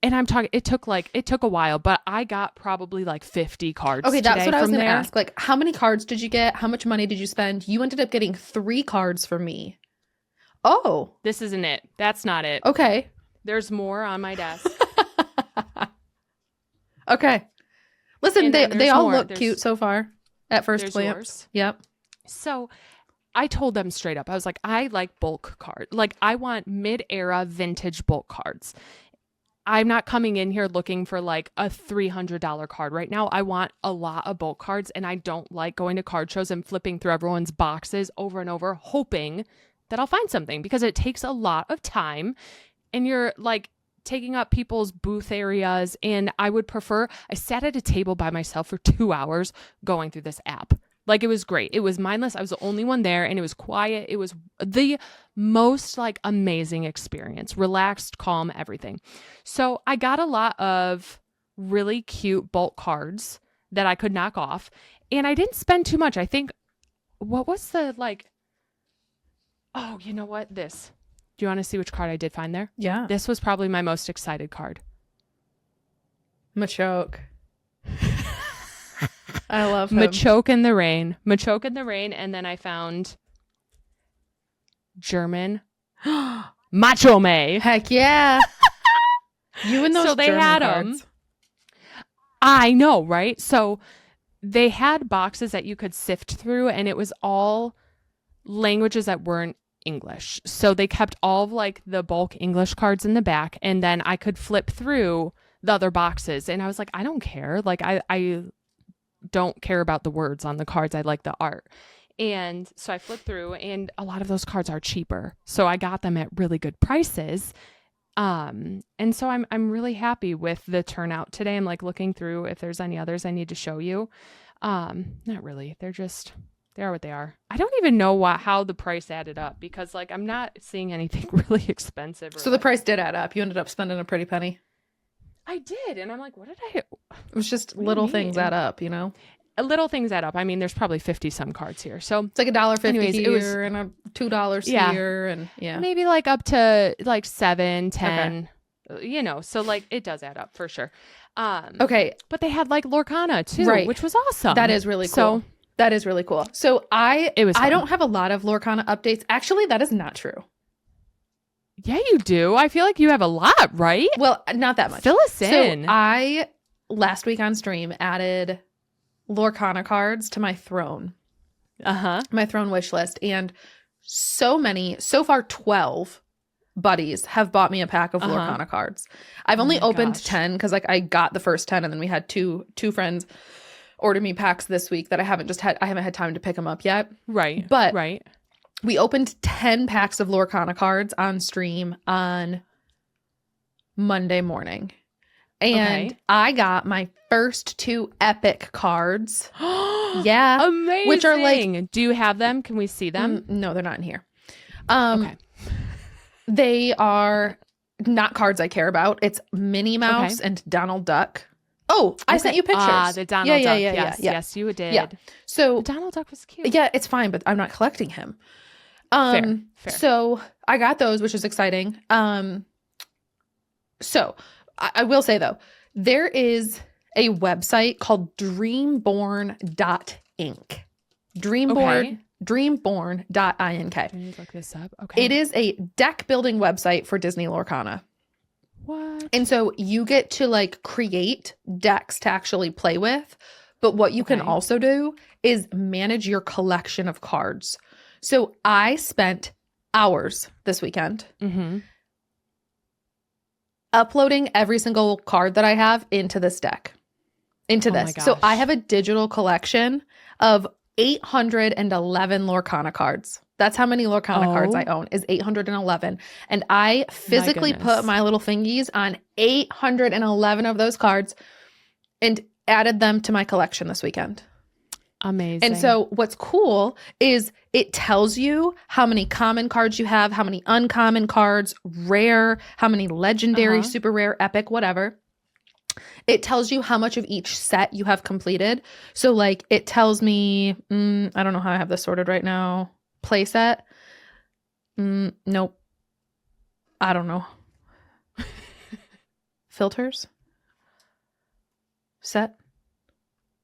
And I'm talking, it took a while, but I got probably like 50 cards. Okay, that's what I was going to there. ask. Like, how many cards did you get? How much money did you spend? You ended up getting 3 cards from me. Oh. This isn't it. That's not it. Okay. There's more on my desk. Okay. Listen, they all look cute so far at first glance. Yours. Yep. So I told them straight up, I was like, I like bulk cards. Like, I want mid-era vintage bulk cards. I'm not coming in here looking for like a $300 card right now. I want a lot of bulk cards, and I don't like going to card shows and flipping through everyone's boxes over and over, hoping that I'll find something, because it takes a lot of time and you're like taking up people's booth areas. And I sat at a table by myself for 2 hours going through this app. Like, it was great. It was mindless. I was the only one there, and it was quiet. It was the most like amazing experience, relaxed, calm, everything. So I got a lot of really cute bulk cards that I could knock off, and I didn't spend too much. I think, what was the like, oh, you know what? This. Do you want to see which card I did find there? Yeah. This was probably my most excited card. Machoke. I love him. Machoke in the Rain. Machoke in the Rain. And then I found German Macho May. Heck yeah. You and those so they German had cards. them. I know, right? So they had boxes that you could sift through, and it was all languages that weren't English. So they kept all of like the bulk English cards in the back, and then I could flip through the other boxes. And I was like, I don't care. Like, I don't care about the words on the cards. I like the art. And so I flipped through, and a lot of those cards are cheaper. So I got them at really good prices. And so I'm really happy with the turnout today. I'm like looking through if there's any others I need to show you. Not really. They are what they are. I don't even know how the price added up, because like I'm not seeing anything really expensive. So the price did add up. You ended up spending a pretty penny. I did. And I'm like, what did I? It was just little things add up, you know? Little things add up. I mean, there's probably 50 some cards here. So it's like $1.50 here, it was, and $2 here, and maybe like up to like 7, 10. So like it does add up for sure. Okay. But they had like Lorcana too, Right. which was awesome. That is really cool. So that is really cool. So I don't have a lot of Lorcana updates. Actually, that is not true. Yeah, you do. I feel like you have a lot, right? Well, not that much. Fill us in. So I, last week on stream, added Lorcana cards to my throne. My throne wish list. And so far 12 buddies have bought me a pack of Lorcana cards. I've only opened 10 because like I got the first 10 and then we had two friends order me packs this week that I haven't had time to pick them up yet. Right. But right. We opened 10 packs of Lorcana cards on stream on Monday morning. And I got my first 2 epic cards. Yeah. Amazing. Which are like, do you have them? Can we see them? No, they're not in here. They are not cards I care about. It's Minnie Mouse and Donald Duck. Oh, I sent you pictures. The Donald Duck. Yeah. Yes, you did. Yeah. So the Donald Duck was cute. Yeah, it's fine, but I'm not collecting him. Fair. So I got those, which is exciting. So I will say though, there is a website called dreamborn.inc. Dreamborn.ink. Let me look this up. Okay. It is a deck building website for Disney Lorcana. What? And so you get to like create decks to actually play with. But what you can also do is manage your collection of cards. So I spent hours this weekend uploading every single card that I have into this deck, into this. So I have a digital collection of 811 Lorcana cards. That's how many Lorcana cards I own, is 811. And I physically put my little fingies on 811 of those cards and added them to my collection this weekend. Amazing. And so what's cool is it tells you how many common cards you have, how many uncommon cards, rare, how many legendary, super rare, epic, whatever. It tells you how much of each set you have completed. So like it tells me, I don't know how I have this sorted right now. Play set. Nope. I don't know. Filters. Set.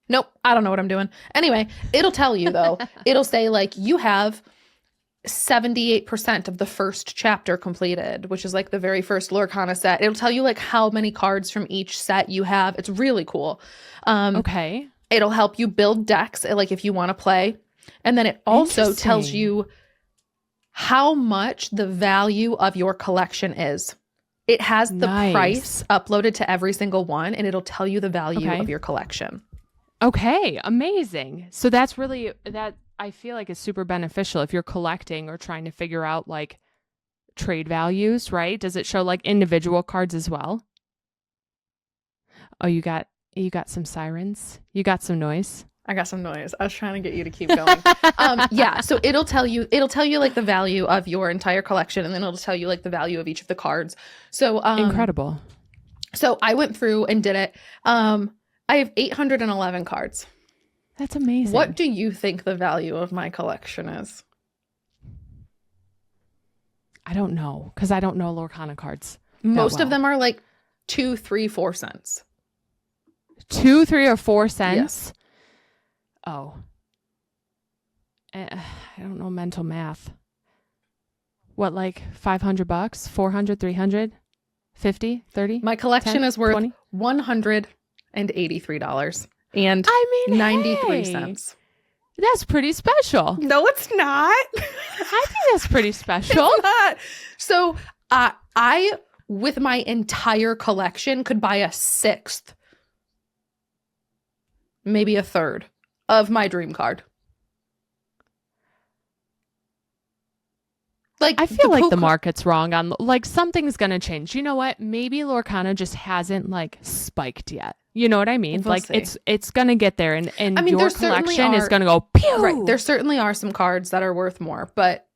Nope, I don't know what I'm doing. Anyway, it'll tell you though. It'll say like you have 78% of the first chapter completed, which is like the very first Lorcana set. It'll tell you like how many cards from each set you have. It's really cool. It'll help you build decks like if you want to play. And then it also tells you how much the value of your collection is. It has the price uploaded to every single one, and it'll tell you the value of your collection. Okay, amazing. So that's really, that I feel like is super beneficial if you're collecting or trying to figure out like trade values, right? Does it show like individual cards as well? Oh, you got some sirens? You got some noise? I got some noise. I was trying to get you to keep going. Yeah, so it'll tell you like the value of your entire collection, and then it'll tell you like the value of each of the cards. So incredible. So I went through and did it. I have 811 cards. That's amazing. What do you think the value of my collection is? I don't know, because I don't know Lorcana cards. Most of them are like 2, 3, 4 cents. 2, 3, or 4 cents? Yes. Oh. I don't know mental math. What, like $500? 400, 300, 50, 30? My collection 10, is worth 20? $183 and 93 cents. That's pretty special. No, it's not. I think that's pretty special. It's not. So I, with my entire collection, could buy a sixth, maybe a third of my dream card. Like, I feel like the market's wrong on like something's gonna change. You know what? Maybe Lorcana just hasn't like spiked yet. You know what I mean? We'll like see. it's gonna get there, and I mean, your collection is gonna go pew. Right. There certainly are some cards that are worth more, but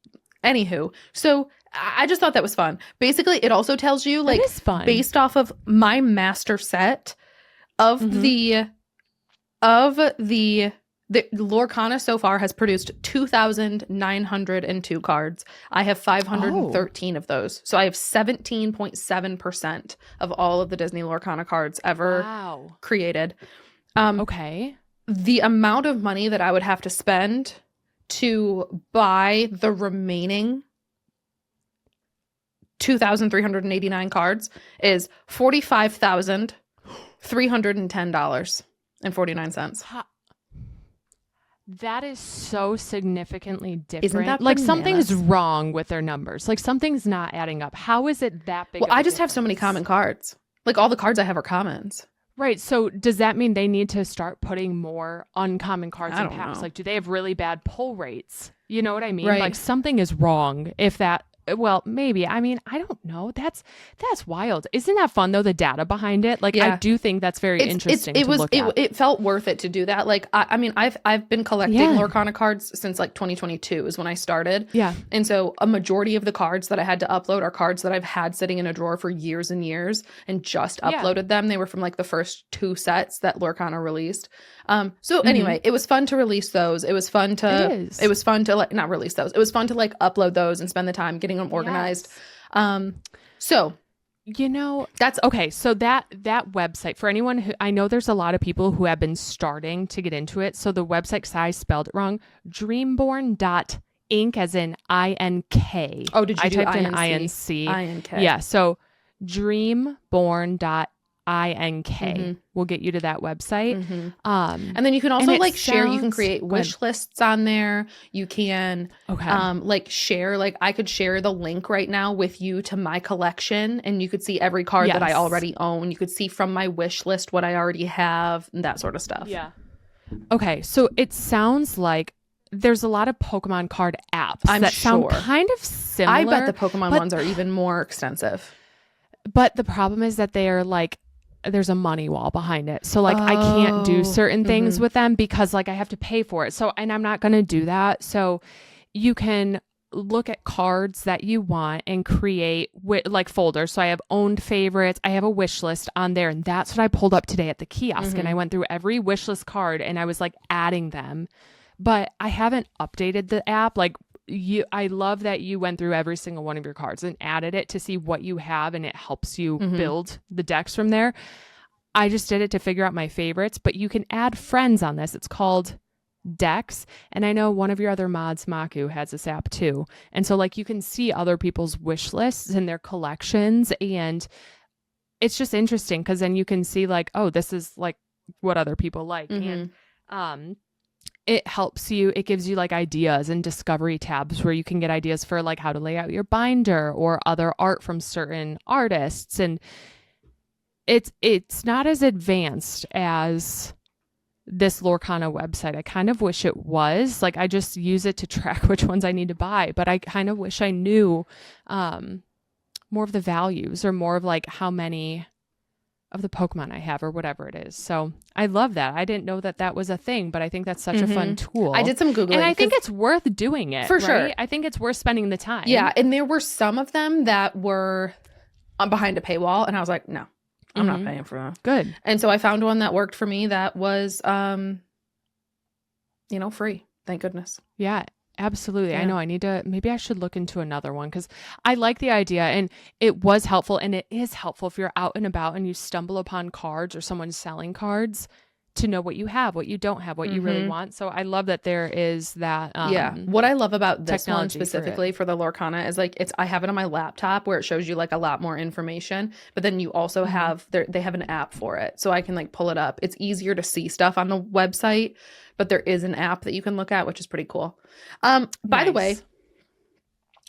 anywho, so I just thought that was fun. Basically, it also tells you like based off of my master set of the The Lorcana so far has produced 2,902 cards. I have 513 of those. So I have 17.7% of all of the Disney Lorcana cards ever created. Okay. The amount of money that I would have to spend to buy the remaining 2,389 cards is $45,310.49. That is so significantly different. Isn't that like bananas? Something's wrong with their numbers. Like something's not adding up. How is it that big? Well, I just have so many common cards. Like all the cards I have are commons. Right. So does that mean they need to start putting more uncommon cards in packs? Like, do they have really bad pull rates? You know what I mean? Right. Like something is wrong if that. Well, maybe. I mean, I don't know. That's wild. Isn't that fun though? The data behind it. Like, I do think that's very interesting to look at. It felt worth it to do that. Like, I mean, I've been collecting Lorcana cards since like 2022 is when I started. Yeah. And so a majority of the cards that I had to upload are cards that I've had sitting in a drawer for years and years and just uploaded them. They were from like the first 2 sets that Lorcana released. So anyway, it was fun to release those. It was fun to like not release those. It was fun to like upload those and spend the time getting them organized. So you know, that's okay. So that website, for anyone who, I know there's a lot of people who have been starting to get into it. So the website, because I spelled it wrong, dreamborn.inc as in I-N-K. Oh, did you I do typed INC? in I-N-C. I-N-K. Yeah. So dreamborn.ink will get you to that website. And then you can also like share, you can create wish good. lists on there. You can like share, like I could share the link right now with you to my collection and you could see every card that I already own. You could see from my wish list what I already have and that sort of stuff. Yeah. Okay. So it sounds like there's a lot of Pokemon card apps that sound kind of similar. I bet the Pokemon ones are even more extensive. But the problem is that they are like, there's a money wall behind it. So like I can't do certain things with them because like I have to pay for it. So, and I'm not going to do that. So you can look at cards that you want and create like folders. So I have owned favorites. I have a wish list on there. And that's what I pulled up today at the kiosk. And I went through every wish list card and I was like adding them, but I haven't updated the app. Like I love that you went through every single one of your cards and added it to see what you have and it helps you build the decks from there. I just did it to figure out my favorites, but you can add friends on this. It's called Decks. And I know one of your other mods, Maku, has this app too. And so like you can see other people's wish lists and their collections. And it's just interesting because then you can see like, oh, this is like what other people like. And it helps you, it gives you like ideas and discovery tabs where you can get ideas for like how to lay out your binder or other art from certain artists. And it's not as advanced as this Lorcana website. I kind of wish it was. Like I just use it to track which ones I need to buy, but I kind of wish I knew more of the values or more of like how many of the Pokemon I have or whatever it is. So I love that. I didn't know that was a thing, but I think that's such a fun tool. I did some Googling. And I think it's worth doing it. For sure. I think it's worth spending the time. Yeah. And there were some of them that were behind a paywall. And I was like, no, I'm not paying for them. Good. And so I found one that worked for me that was, free. Thank goodness. Yeah. Absolutely. Yeah. I know maybe I should look into another one because I like the idea and it was helpful and it is helpful if you're out and about and you stumble upon cards or someone selling cards to know what you have, what you don't have, what you really want. So I love that there is that. What I love about this one specifically for the Lorcana is like I have it on my laptop where it shows you like a lot more information, but then you also have they have an app for it. So I can like pull it up. It's easier to see stuff on the website, but there is an app that you can look at, which is pretty cool. By the way,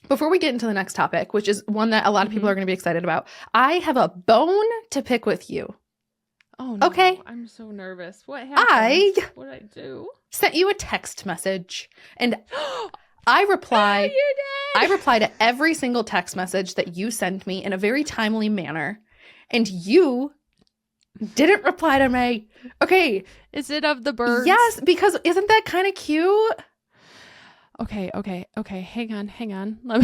before we get into the next topic, which is one that a lot of people are going to be excited about, I have a bone to pick with you. Oh, no. Okay. I'm so nervous. What happened? What did I do? Sent you a text message and I reply. You did. I reply to every single text message that you send me in a very timely manner. And you didn't reply to me. Okay. Is it of the birds? Yes, because isn't that kind of cute? Okay. Hang on.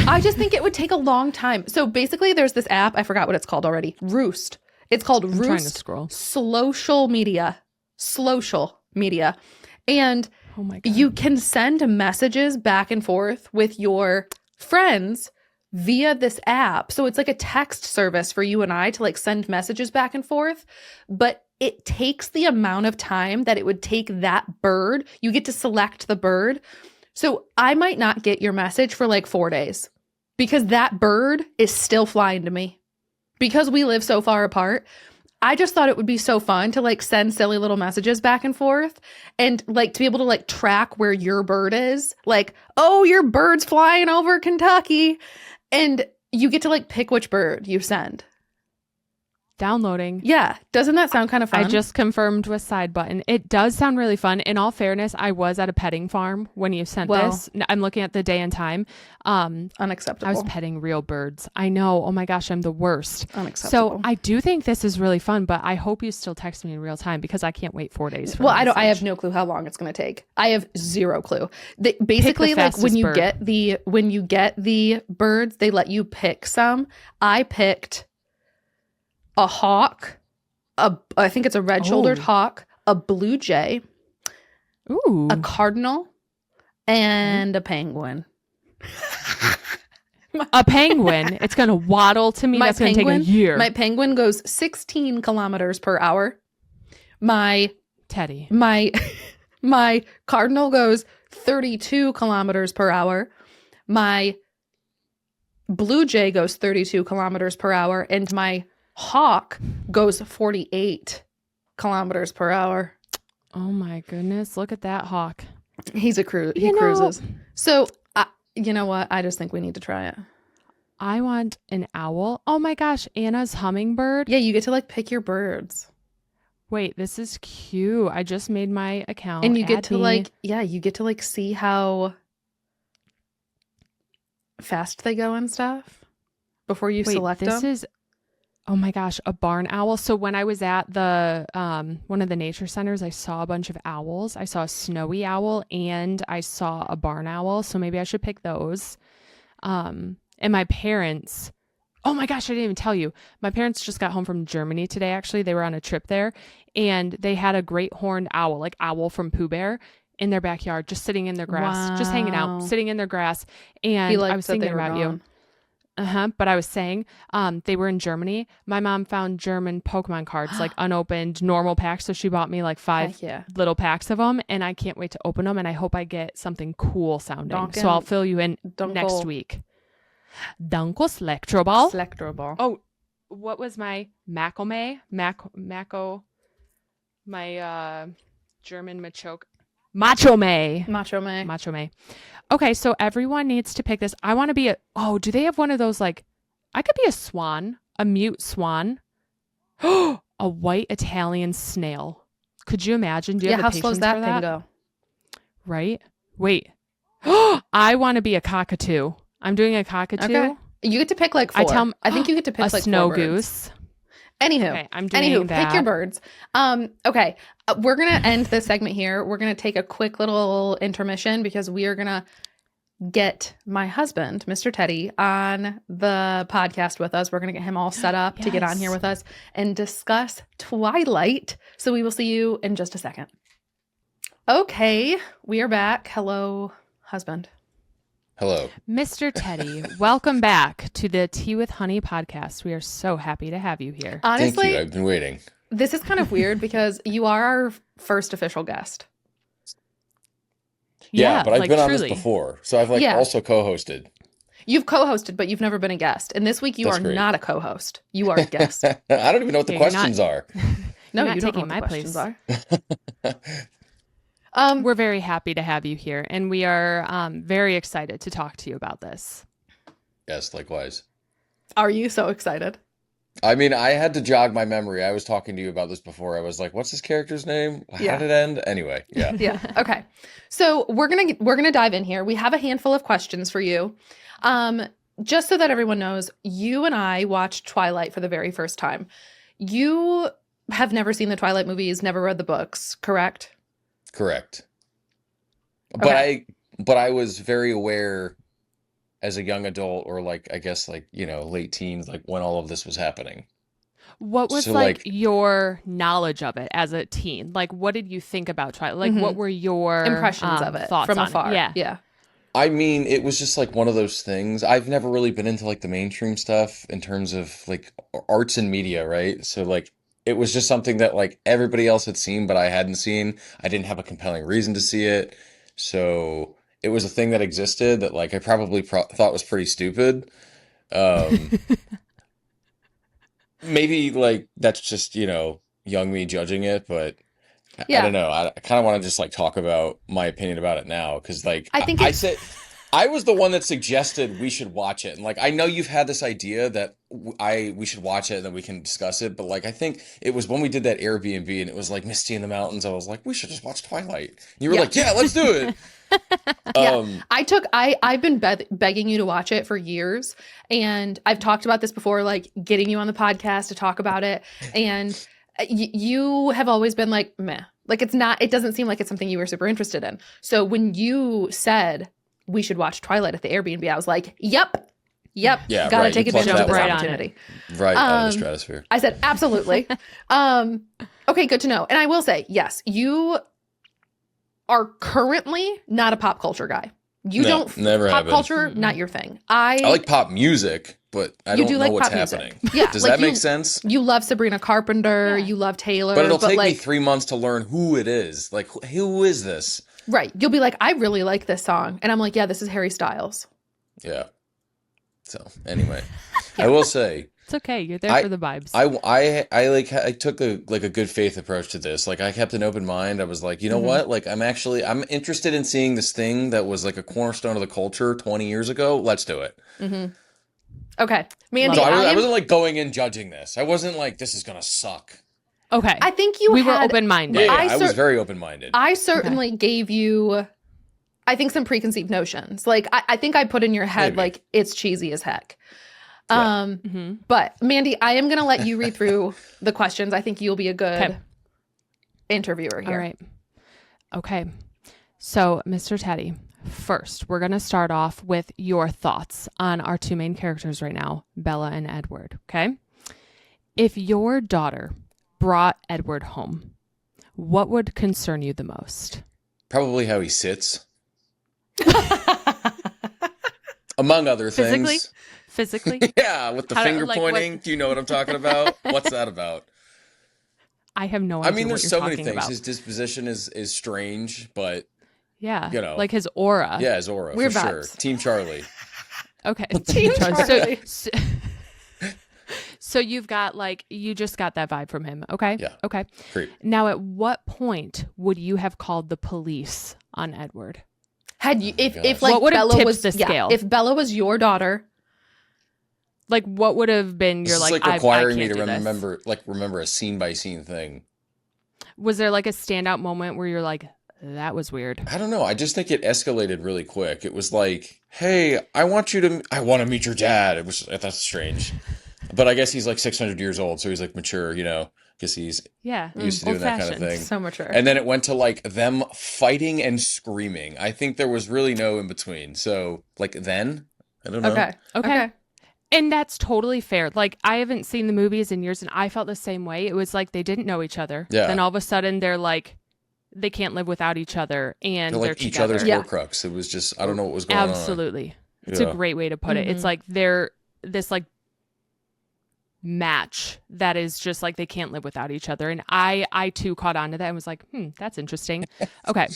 I just think it would take a long time. So basically there's this app. I forgot what it's called already. Roost. It's called Roost. Trying to scroll. Social media. And Oh my God. You can send messages back and forth with your friends via this app. So it's like a text service for you and I to like send messages back and forth, but it takes the amount of time that it would take that bird. You get to select the bird. So I might not get your message for like 4 days because that bird is still flying to me. Because we live so far apart, I just thought it would be so fun to like send silly little messages back and forth and like to be able to like track where your bird is. Like, oh, your bird's flying over Kentucky. And you get to like pick which bird you send. Downloading. Yeah. Doesn't that sound kind of fun? I just confirmed with side button. It does sound really fun. In all fairness, I was at a petting farm when you sent this. I'm looking at the day and time. Unacceptable. I was petting real birds. I know. Oh my gosh, I'm the worst. Unacceptable. So I do think this is really fun, but I hope you still text me in real time because I can't wait 4 days. Well, I have no clue how long it's going to take. I have zero clue. Basically, like when you get the birds, they let you pick some. I picked a hawk, I think it's a red-shouldered hawk, a blue jay, a cardinal, and a penguin. A penguin? It's going to waddle to me. That's going to take a year. My penguin goes 16 kilometers per hour. My cardinal goes 32 kilometers per hour. My blue jay goes 32 kilometers per hour. And my hawk goes 48 kilometers per hour. Oh my goodness. Look at that hawk. He's a he cruises. So, you know what? I just think we need to try it. I want an owl. Oh my gosh. Anna's hummingbird. Yeah, you get to like pick your birds. Wait, this is cute. I just made my account. And you get to you get to like see how fast they go and stuff before you select them. This is Oh my gosh, a barn owl. So when I was at the one of the nature centers, I saw a bunch of owls. I saw a snowy owl and I saw a barn owl. So maybe I should pick those. And my parents, oh my gosh, I didn't even tell you. My parents just got home from Germany today, actually. They were on a trip there and they had a great horned owl, like Owl from Pooh Bear, in their backyard, just sitting in their grass, just hanging out, sitting in their grass. And I was thinking about you. But I was saying, they were in Germany. My mom found German Pokemon cards, like unopened normal packs. So she bought me like 5 little packs of them and I can't wait to open them. And I hope I get something cool sounding. So I'll fill you in next week. Dunkel Selectroball. Oh, what was my Macome? My German Macho May. Okay, so everyone needs to pick this. I want to be do they have one of those like, I could be a swan, a mute swan. A white Italian snail. Could you imagine? Do you have the patience for that? How slow does that thing go? Right? Wait. I want to be a cockatoo. I'm doing a cockatoo. Okay. You get to pick like 4. I think you get to pick like snow 4 goose. Anywho, okay, I'm doing that. Pick your birds. Okay, we're going to end this segment here. We're going to take a quick little intermission because we are going to get my husband, Mr. Teddy, on the podcast with us. We're going to get him all set up to get on here with us and discuss Twilight. So we will see you in just a second. Okay, we are back. Hello, husband. Hello. Mr. Teddy, welcome back to the Tea with Honey podcast. We are so happy to have you here. Honestly, thank you. I've been waiting. This is kind of weird because you are our first official guest. Yeah, but I've been on this before. So I've also co-hosted. You've co-hosted, but you've never been a guest. And this week you are not a co-host. You are a guest. I don't even know what the questions are. No, you don't know what the questions are. We're very happy to have you here, and we are very excited to talk to you about this. Yes, likewise. Are you so excited? I mean, I had to jog my memory. I was talking to you about this before. I was like, what's this character's name? How did it end? Anyway, yeah. Yeah, okay. So we're gonna dive in here. We have a handful of questions for you. Just so that everyone knows, you and I watched Twilight for the very first time. You have never seen the Twilight movies, never read the books, correct? Correct. Okay. But I was very aware as a young adult or late teens, like when all of this was happening. What was So, like your knowledge of it as a teen? Like, what did you think about Twilight? Like, what were your Impressions of it thoughts from on afar. it? Yeah. I mean, it was just like one of those things. I've never really been into like the mainstream stuff in terms of like arts and media, right? So like it was just something that like everybody else had seen, but I hadn't seen. I didn't have a compelling reason to see it. So it was a thing that existed that like I probably thought was pretty stupid. Um, maybe like that's just, young me judging it, but I Yeah. don't know. I kind of want to just like talk about my opinion about it now because like I think I it's said I was the one that suggested we should watch it. And like I know you've had this idea that we should watch it and then we can discuss it, but like I think it was when we did that Airbnb and it was like misty in the mountains. I was like, we should just watch Twilight. And you were Yeah. like, yeah, let's do it. Yeah. I've been begging you to watch it for years, and I've talked about this before, like getting you on the podcast to talk about it, and you have always been like, meh. Like it doesn't seem like it's something you were super interested in. So when you said we should watch Twilight at the Airbnb, I was like, yep, Yeah, gotta right. take You plucked advantage of that this one. opportunity. Right out of the stratosphere. I said, absolutely. Okay, good to know. And I will say, yes, you are currently not a pop culture guy. You No, don't never pop have been. culture, not your thing. I like pop music, but I You don't do know like what's pop music. happening. Yeah, Does like that make you- sense? You love Sabrina Carpenter, Yeah. you love Taylor, But it'll take me like 3 months to learn who it is. Like, who is this? right, you'll be like, I really like this song, and I'm like, yeah, this is Harry Styles. Yeah. So anyway, I will say It's okay. You're there for the vibes. I took a good faith approach to this. Like I kept an open mind. I was like, you know what? Like I'm interested in seeing this thing that was like a cornerstone of the culture 20 years ago. Let's do it. Okay, Mandy, So I I wasn't like going in judging this. I wasn't like this is gonna suck. Okay. I think you we were had, open-minded. Yeah, I I was cer- very open minded. I certainly gave you, I think, some preconceived notions. Like I think I put in your head Maybe. like it's cheesy as heck. Yeah. But Mandy, I am gonna let you read through the questions. I think you'll be a good Okay. interviewer here. All right. Okay. So, Mr. Teddy, first, we're going to start off with your thoughts on our two main characters right now, Bella and Edward. Okay. If your daughter brought Edward home, what would concern you the most? Probably how he sits, among other Physically? things. Physically? Yeah, with the How- finger like, what- pointing. Do you know what I'm talking about? What's that about? I have no I idea mean, what there's you're so many talking things. about. His disposition is strange, but Yeah. you know. Like his aura. yeah, his aura Weird for sure. vibes. Team Charlie. Okay. Team Charlie. So you've got you just got that vibe from him. Okay. Yeah. Okay. Creep. Now, at what point would you have called the police on Edward? Had you, if gosh. like What would have Bella tipped was the scale? if Bella was your daughter, Like, what would have been This your is like? like I requiring me can't to do this. remember a scene by scene thing. Was there like a standout moment where you're like, that was weird? I don't know. I just think it escalated really quick. It was like, hey, I want to meet your dad. That's strange. But I guess he's like 600 years old, so he's like mature, Because he's Yeah. used to doing that kind of old-fashioned. thing. so mature. And then it went to like them fighting and screaming. I think there was really no in between. So like then, I don't know. Okay. And that's totally fair. Like, I haven't seen the movies in years, and I felt the same way. It was like they didn't know each other. Yeah. Then all of a sudden, they're like, they can't live without each other, and They're they're like each together. other's Yeah. Horcrux. It was just I don't know what was going on. Absolutely. It's Yeah. a great way to put it. It's like they're this like match that is just like they can't live without each other. And I too caught on to that and was like, that's interesting. Okay.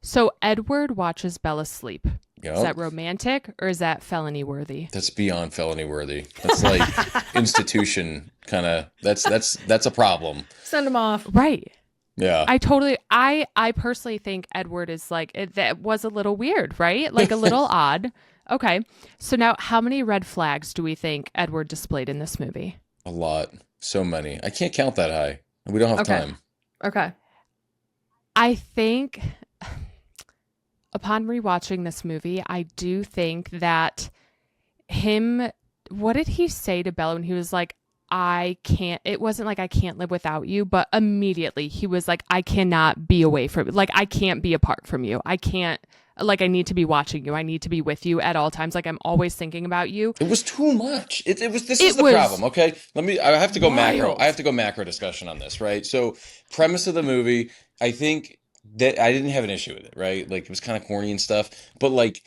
So Edward watches Bella sleep. Yep. Is that romantic or is that felony worthy? That's beyond felony worthy. That's like institution kind of. That's a problem. Send him off. Right. Yeah. I personally think Edward is like, that was a little weird, right? Like a little odd. Okay. So now how many red flags do we think Edward displayed in this movie? A lot. So many. I can't count that high. We don't have Okay. time. Okay. I think upon rewatching this movie, I do think that what did he say to Bella when he was like, it wasn't like I can't live without you, but immediately he was like, I cannot be away from, like, I can't be apart from you. I can't Like, I need to be watching you. I need to be with you at all times. Like, I'm always thinking about you. It was too much. This It is the was problem, okay? I have to go macro. wild. I have to go macro discussion on this, right? So, premise of the movie, I think that I didn't have an issue with it, right? Like, it was kind of corny and stuff, but like,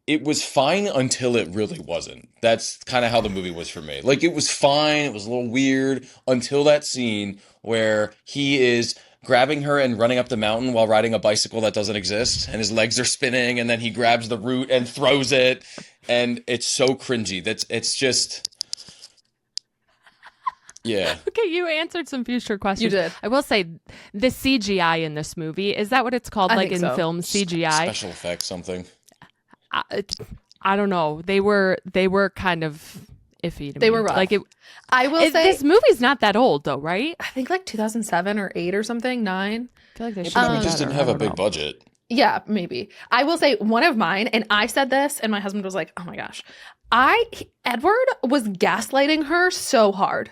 it was fine until it really wasn't. That's kind of how the movie was for me. Like, it was fine. It was a little weird until that scene where he is grabbing her and running up the mountain while riding a bicycle that doesn't exist, and his legs are spinning, and then he grabs the root and throws it, and it's so cringy. It's just, yeah. Okay, you answered some future questions. You did. I will say the CGI in this movie, is that what it's called? I Like think in so. film CGI? Special effects, something. I don't know. They were kind of iffy to me. They were rough. Like I will say this movie's not that old though, right? I think like 2007 or 8 or something, 9. I feel like they should Maybe be we just better. didn't have I a don't big know. budget. Yeah, maybe. I will say one of mine, and I said this, and my husband was like, "Oh my gosh." Edward was gaslighting her so hard.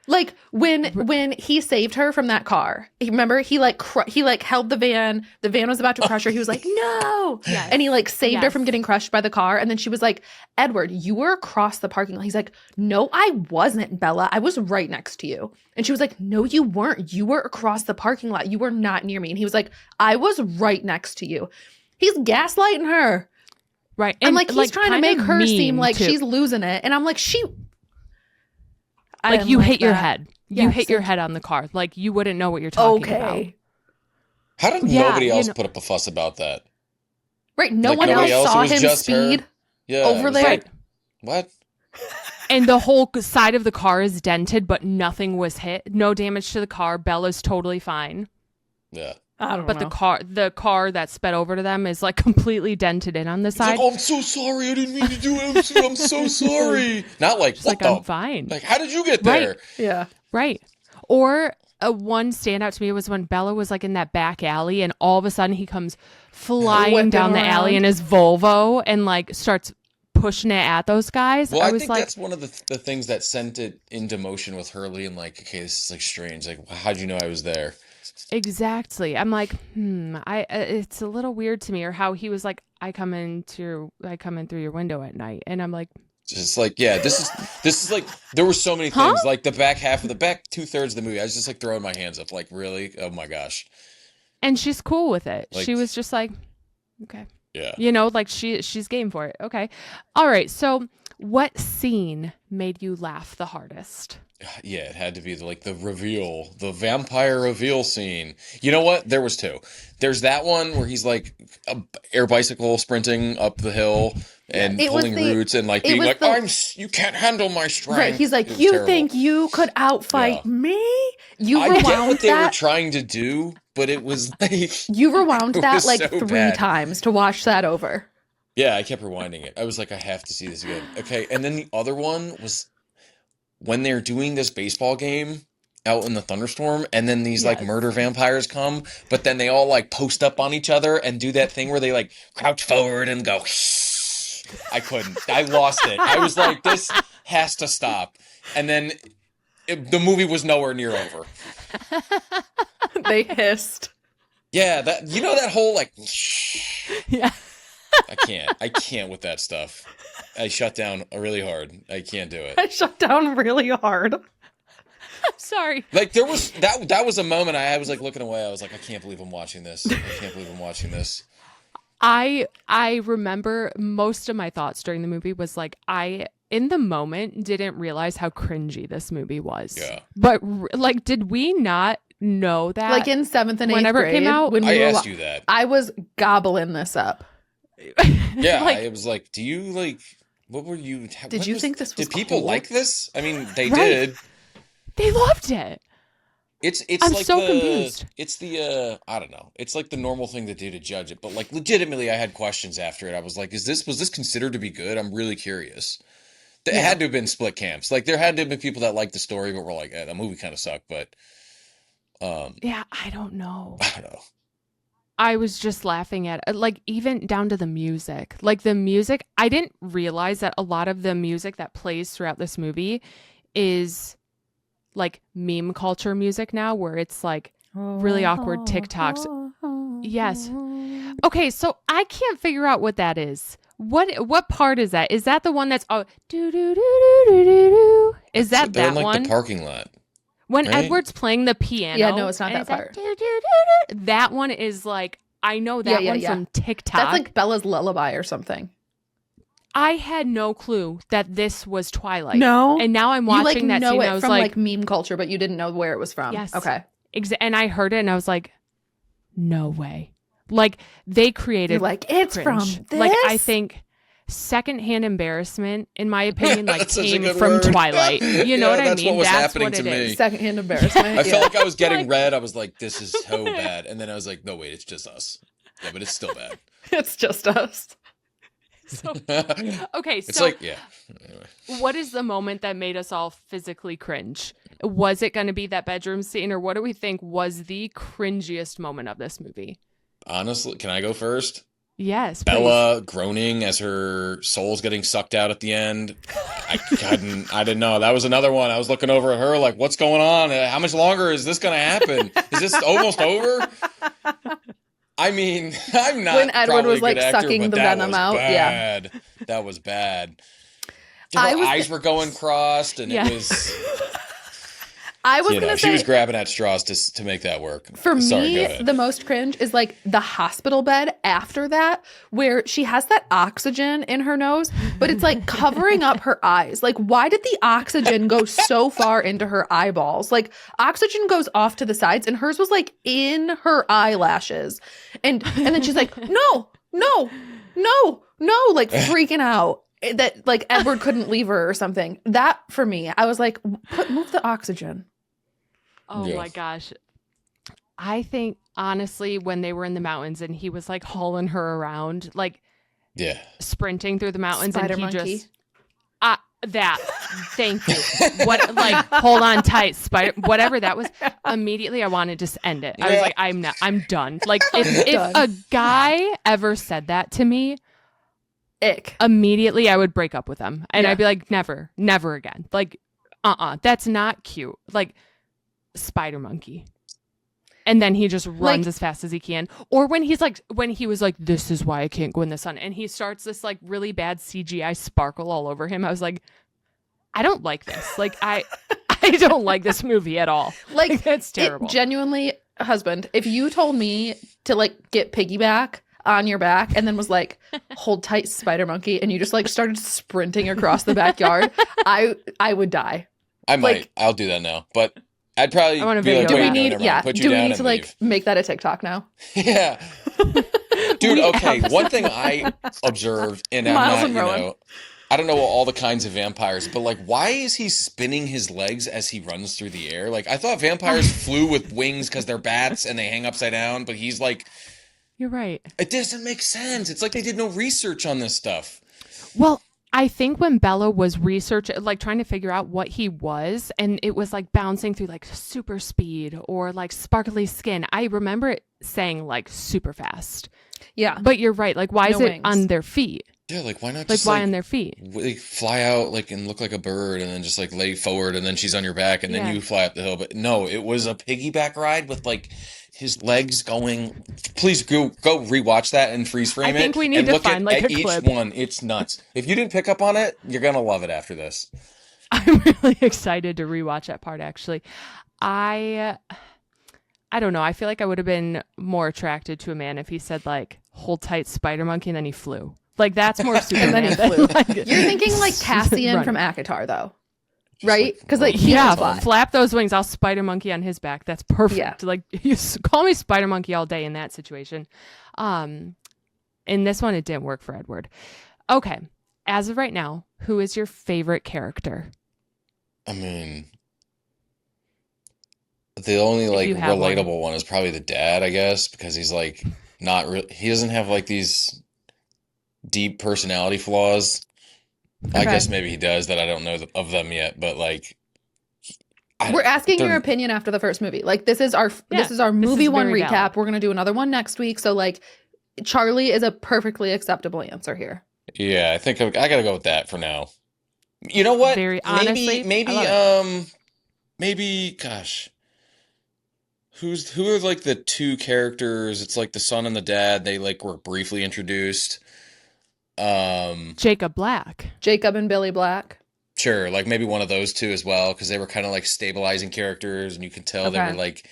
Like when he saved her from that car. Remember he held the van was about to crush her. He was like, "No." Yes. And he like saved her Yes. from getting crushed by the car, and then she was like, "Edward, you were across the parking lot." He's like, "No, I wasn't, Bella. I was right next to you." And she was like, "No, you weren't. You were across the parking lot. You were not near me." And he was like, "I was right next to you." He's gaslighting her. Right. And like he's trying to make her seem mean, like too. she's losing it. And I'm like, I like didn't you like hit your that. head. Yeah, You hit your so- head on the car. Like you wouldn't know what you're talking about. Okay. How did Yeah, nobody you else know- put up a fuss about that? Right. No Like, one nobody else else? It saw was him just her? speed Yeah. over it was there. like, what? And the whole side of the car is dented, but nothing was hit. No damage to the car. Bella's totally fine. Yeah. I don't But know. the car that sped over to them is like completely dented in on the He's side. like, "Oh, I'm so sorry. I didn't mean to do it. I'm so sorry." Not like, She's what like, the? I'm fine. Like, how did you get Right. there? Yeah. Right. Or one standout to me was when Bella was like in that back alley and all of a sudden he comes flying Whipping down the alley around. in his Volvo and like starts pushing it at those guys. Well, I was think like, that's one of the things that sent it into motion with Hurley, and like, okay, this is like strange. Like, how'd you know I was there? exactly. I'm like, it's a little weird to me. Or how he was like, I come in through your window at night. And I'm like, Just like, yeah, this is like, there were so many things. Like the back 2/3 of the movie, I was just like throwing my hands up, like, really? Oh my gosh. and she's cool with it. Like- She was just like, okay. Yeah. You know, like she's game for it. Okay. All right. So what scene made you laugh the hardest? Yeah, it had to be the reveal, the vampire reveal scene. You know what? There was two. There's that one where he's like air bicycle sprinting up the hill and It was pulling the- roots and like it being was like, the- you can't handle my strength. Right. He's like, It was "You terrible. think you could outfight Yeah. me?" You I get rewound what they were that. trying to do, but it was like, You rewound It that was like so 3 bad. times to watch that over. yeah, I kept rewinding it. I was like, I have to see this again. Okay, and then the other one was when they're doing this baseball game out in the thunderstorm, and then these like Yes. murder vampires come, but then they all like post up on each other and do that thing where they like crouch forward and go. I couldn't. I lost it. I was like, this has to stop. And then the movie was nowhere near over. They hissed. Yeah, that whole like. Yeah. I can't with that stuff. I shut down really hard. I can't do it. I shut down really hard. Sorry. Like there was that was a moment I was like looking away. I was like, I can't believe I'm watching this. I can't believe I'm watching this. I remember most of my thoughts during the movie was like, I in the moment didn't realize how cringy this movie was. Yeah. But like, did we not know that? Like in 7th and 8th Whenever it grade, came out, when I we were asked you that. I was gobbling this up. Yeah, like, I was like, do you like? What were you? Did you think this was Did people cool? like this? I mean, they Right. did. they loved it. It's I'm like so the confused. it's the I don't know. It's like the normal thing to do to judge it, but like legitimately, I had questions after it. I was like, was this considered to be good? I'm really curious. It had to have been split camps. Like there had to have been people that liked the story, but were like, the movie kind of sucked. But Yeah, I don't know. I don't know. I was just laughing at like even down to the music. Like the music, I didn't realize that a lot of the music that plays throughout this movie is like meme culture music now, where it's like really awkward TikToks. Yes. Okay, so I can't figure out what that is. What part is that? Is that the one that's do do do do do do do? Is that They're in that like one? the parking lot, When right? Edward's playing the piano. Yeah, no, it's not and that part. Like, do, do, do, do. That one is like, I know that one from TikTok. That's like Bella's Lullaby or something. I had no clue that this was Twilight. No, and now I'm watching that know scene. it I was from like meme culture, but you didn't know where it was from. Yes. Okay. And I heard it, and I was like, no way. Like they created. You're like, it's cringe. from this. Like I think secondhand embarrassment, in my opinion, like That's such a came good from word. Twilight. You know what I that's mean? what was That's happening what to it me. is. Secondhand embarrassment. I felt like I was getting Like- red. I was like, this is so bad. And then I was like, no, wait, it's just us. Yeah, but it's still bad. It's just us. So, okay, It's so like, yeah. Anyway. what is the moment that made us all physically cringe? Was it going to be that bedroom scene, or what do we think was the cringiest moment of this movie? Honestly, can I go first? Yes, please. Bella groaning as her soul's getting sucked out at the end. I didn't know. That was another one. I was looking over at her like, what's going on? How much longer is this going to happen? Is this almost over? I mean, I'm not When Edward probably was, a like, good actor, sucking but the that venom was out, yeah. bad. That was bad. Her I was- eyes were going crossed, and Yeah. it was... I was gonna she say was grabbing at straws to make that work. for Sorry, go me, ahead. the most cringe is like the hospital bed after that, where she has that oxygen in her nose, but it's like covering up her eyes. Like, why did the oxygen go so far into her eyeballs? Like, oxygen goes off to the sides, and hers was like in her eyelashes, and then she's like, no, no, no, no, like freaking out that like Edward couldn't leave her or something. That for me, I was like, move the oxygen. Oh Yeah. my gosh. I think honestly, when they were in the mountains and he was like hauling her around, like Yeah. sprinting through the mountains, Spider and he monkey. just thank you. What, like, hold on tight, spider, whatever that was. Immediately, I wanted to just end it. I was like, I'm done. Like, if Done. a guy ever said that to me, Ick. immediately I would break up with them, and Yeah. I'd be like, never again. Like, that's not cute. Like, spider monkey. And then he just runs Like- as fast as he can. Or when he was like, this is why I can't go in the sun, and he starts this like really bad CGI sparkle all over him. I was like, I don't like this. Like, I don't like this movie at all. Like, That's terrible. Genuinely, husband, if you told me to like get piggyback on your back and then was like, hold tight, spider monkey, and you just like started sprinting across the backyard, I would die. I might. Like- I'll do that now. But I'd probably I want a be like, video Do of wait, we no, need? never mind. Yeah. Put you Do we down need and to like leave. make that a TikTok now? Yeah. Dude, We okay. have- One thing I observed, and I'm Miles not, and Rowan. I don't know all the kinds of vampires, but like, why is he spinning his legs as he runs through the air? Like, I thought vampires flew with wings because they're bats and they hang upside down, but he's like, You're right. it doesn't make sense. It's like they did no research on this stuff. Well, I think when Bella was researching, like trying to figure out what he was, and it was like bouncing through like super speed or like sparkly skin, I remember it saying like super fast. Yeah. But you're right. Like, why No is it wings. on their feet? Yeah, like, why not Like, just why on their feet? fly out like and look like a bird and then just like lay forward and then she's on your back and then Yeah. you fly up the hill. But no, it was a piggyback ride with like his legs going. Please go rewatch that and freeze frame I think it we need and to look find, like, at a each clip. one. It's nuts. If you didn't pick up on it, you're gonna love it after this. I'm really excited to rewatch that part, actually. I don't know. I feel like I would have been more attracted to a man if he said like, hold tight, spider monkey, and then he flew. Like, that's more Superman. And then he than, flew. like, You're thinking like Cassian running. from Akatar, though, Just, right? Because like rolling he Yeah, can fly. flap those wings. I'll spider monkey on his back. That's perfect. Yeah. Like, call me spider monkey all day in that situation. In this one, it didn't work for Edward. Okay, as of right now, who is your favorite character? I mean, the only like you have one. relatable one is probably the dad, I guess, because he's like not real. He doesn't have like these deep personality flaws. I Okay. guess maybe he does that I don't know of them yet, but like We're asking they're- your opinion after the first movie. Like, this is our Yeah, this is our this movie is one very recap. valid. We're gonna do another one next week. So like, Charlie is a perfectly acceptable answer here. Yeah, I think I gotta go with that for now. You know what? Very honestly, maybe I love maybe gosh. who are like the two characters? It's like the son and the dad. They like were briefly introduced. Jacob Black. Jacob and Billy Black. Sure, like maybe one of those two as well, because they were kind of like stabilizing characters, and you could tell they were Okay. like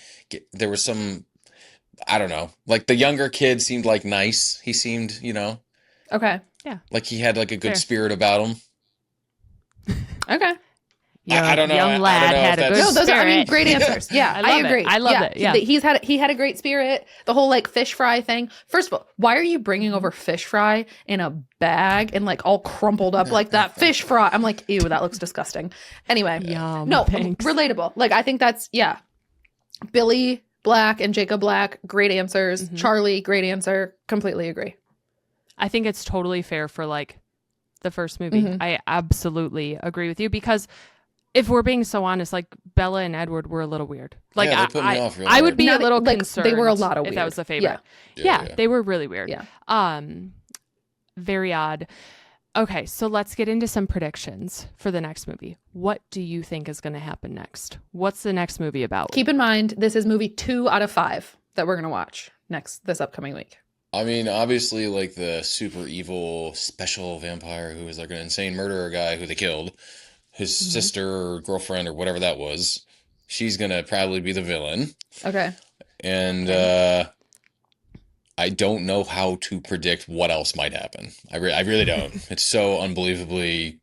there was some, I don't know, like the younger kid seemed like nice. He seemed, Okay. like he had like a good Fair. spirit about him. Okay. I don't know. I Young don't lad know if had a that's- good No, those are, I mean, spirit. great answers. Yeah, I I, love it. agree. I love it. Yeah. He had a great spirit. The whole like fish fry thing. First of all, why are you bringing over fish fry in a bag and like all crumpled up like that? Fish fry. I'm like, ew, that looks disgusting. Anyway, Yum, no, thanks. relatable. Like I think that's Billy Black and Jacob Black, great answers. Charlie, great answer. Completely agree. I think it's totally fair for like the first movie. I absolutely agree with you because if we're being so honest, like Bella and Edward were a little weird. Like Yeah, they put me off real I would hard. be No, a little like, concerned. they were a lot of if that weird. was the favorite. Yeah. Yeah, they were really weird. Yeah. Very odd. Okay, so let's get into some predictions for the next movie. What do you think is going to happen next? What's the next movie about? Keep in mind, this is movie 2 out of 5 that we're gonna watch this upcoming week. I mean, obviously, like the super evil special vampire who was like an insane murderer guy who they killed, his sister or girlfriend or whatever that was, she's gonna probably be the villain. Okay. And I don't know how to predict what else might happen. I really don't. It's so unbelievably